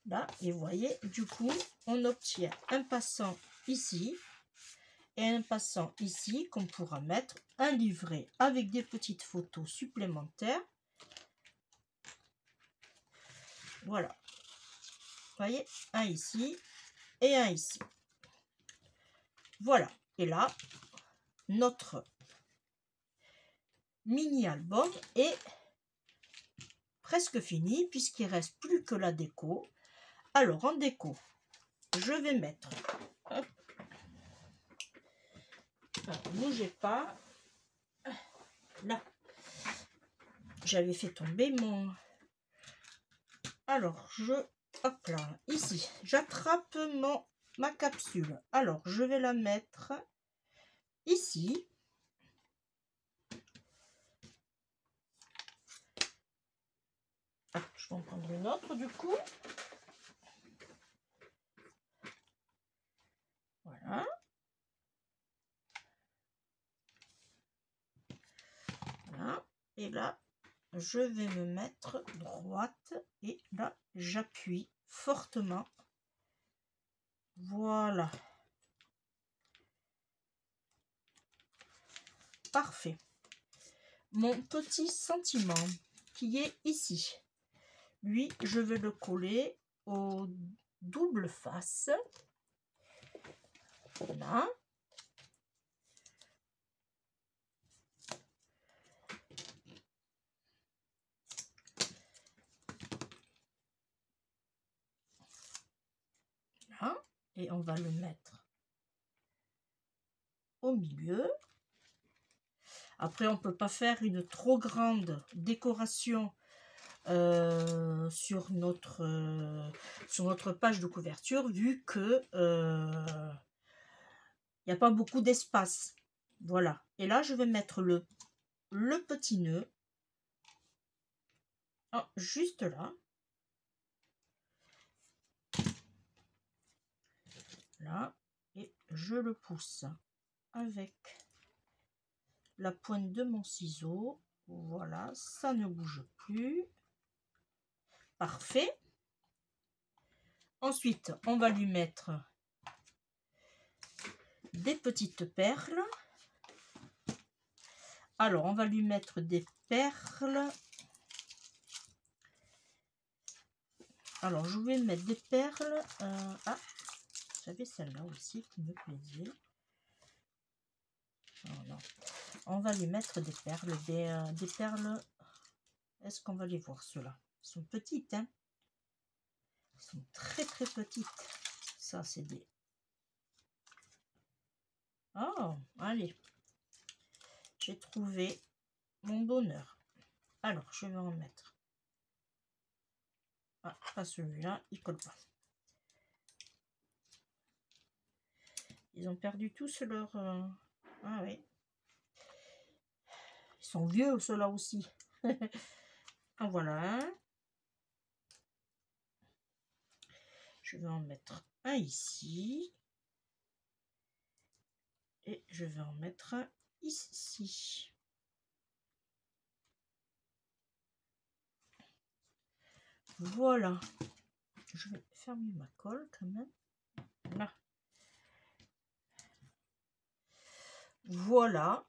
S1: Là, et vous voyez, du coup, on obtient un passant ici et un passant ici qu'on pourra mettre un livret avec des petites photos supplémentaires. Voilà. Vous voyez, un ici et un ici. Voilà. Et là, notre mini album est presque fini puisqu'il ne reste plus que la déco. Alors, en déco, je vais mettre... Alors, bougez pas. Là, j'avais fait tomber mon... Alors, hop là, ici, j'attrape ma capsule. Alors, je vais la mettre ici. Ah, je vais en prendre une autre du coup. Voilà. Voilà. Et là, je vais me mettre droite et là, j'appuie fortement. Voilà. Parfait. Mon petit sentiment qui est ici, lui, je vais le coller au double face. Voilà. Là. Et on va le mettre au milieu. Après, on ne peut pas faire une trop grande décoration sur notre page de couverture, vu que il n'y a pas beaucoup d'espace. Voilà. Et là, je vais mettre le petit nœud juste là. Là. Et je le pousse avec la pointe de mon ciseau. Voilà, ça ne bouge plus. Parfait. Ensuite, on va lui mettre des petites perles. Alors, on va lui mettre des perles. Alors, je vais mettre des perles. J'avais celle-là aussi qui me plaisait. Oh non. On va lui mettre des perles. Des perles. Est-ce qu'on va les voir, ceux-là? Elles sont petites, hein? Elles sont très, très petites. Ça, c'est des... Oh, allez. J'ai trouvé mon bonheur. Alors, je vais en mettre. Ah, pas celui-là, il colle pas. Ils ont perdu tous leur... Ah oui. Ils sont vieux, ceux-là aussi. En voilà un. Je vais en mettre un ici. Et je vais en mettre un ici. Voilà. Je vais fermer ma colle quand même. Là. Voilà.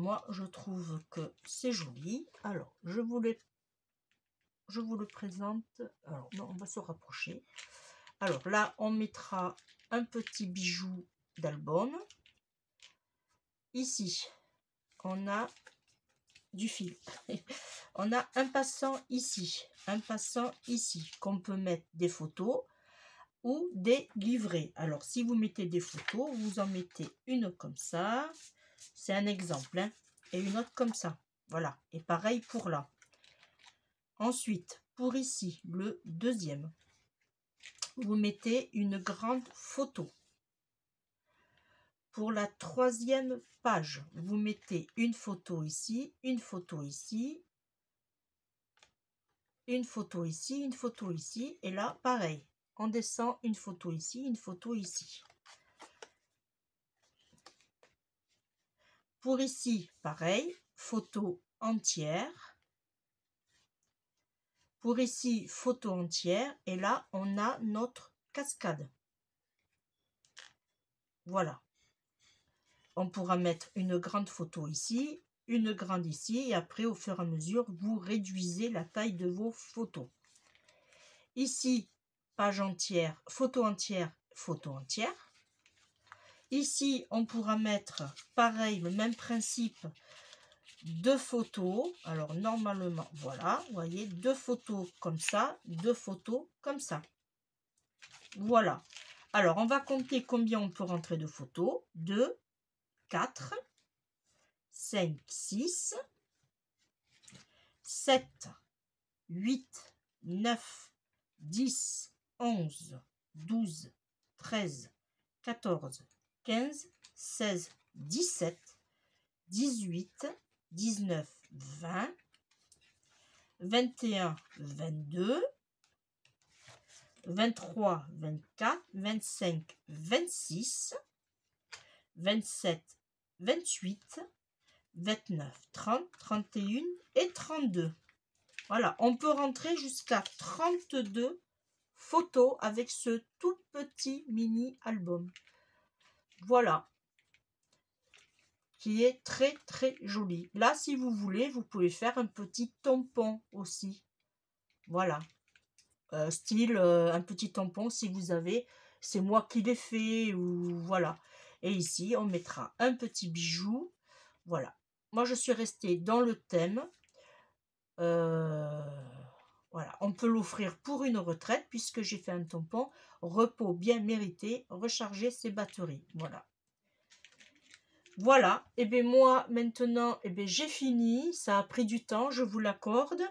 S1: moi, je trouve que c'est joli. Alors, je vous le présente. Alors, non, on va se rapprocher. Alors là, on mettra un petit bijou d'album. Ici, on a du fil. On a un passant ici, qu'on peut mettre des photos ou des livrets. Alors, si vous mettez des photos, vous en mettez une comme ça. C'est un exemple, hein, et une autre comme ça. Voilà. Et pareil pour là. Ensuite, pour ici, le deuxième, vous mettez une grande photo. Pour la troisième page, vous mettez une photo ici, une photo ici, une photo ici, une photo ici. Et là, pareil. On descend une photo ici, une photo ici. Pour ici, pareil, photo entière. Pour ici, photo entière. Et là, on a notre cascade. Voilà. On pourra mettre une grande photo ici, une grande ici. Et après, au fur et à mesure, vous réduisez la taille de vos photos. Ici, page entière, photo entière, photo entière. Ici, on pourra mettre, pareil, le même principe, deux photos. Alors, normalement, voilà, vous voyez, deux photos comme ça, deux photos comme ça. Voilà. Alors, on va compter combien on peut rentrer de photos. 2, 4, 5, 6, 7, 8, 9, 10, 11, 12, 13, 14, 15, 16, 17, 18, 19, 20, 21, 22, 23, 24, 25, 26, 27, 28, 29, 30, 31 et 32. Voilà, on peut rentrer jusqu'à 32 photos avec ce tout petit mini album. Voilà, qui est très très joli. Là, si vous voulez, vous pouvez faire un petit tampon aussi. Voilà, style un petit tampon si vous avez. C'est moi qui l'ai fait, ou voilà. Et ici, on mettra un petit bijou. Voilà, moi je suis restée dans le thème. Voilà, on peut l'offrir pour une retraite puisque j'ai fait un tampon repos bien mérité, recharger ses batteries. Voilà. Voilà, et bien moi maintenant, j'ai fini, ça a pris du temps, je vous l'accorde.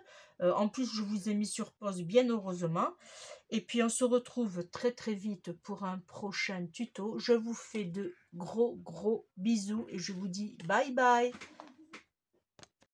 S1: En plus, je vous ai mis sur pause, bien heureusement. Et puis, on se retrouve très très vite pour un prochain tuto. Je vous fais de gros bisous et je vous dis bye bye.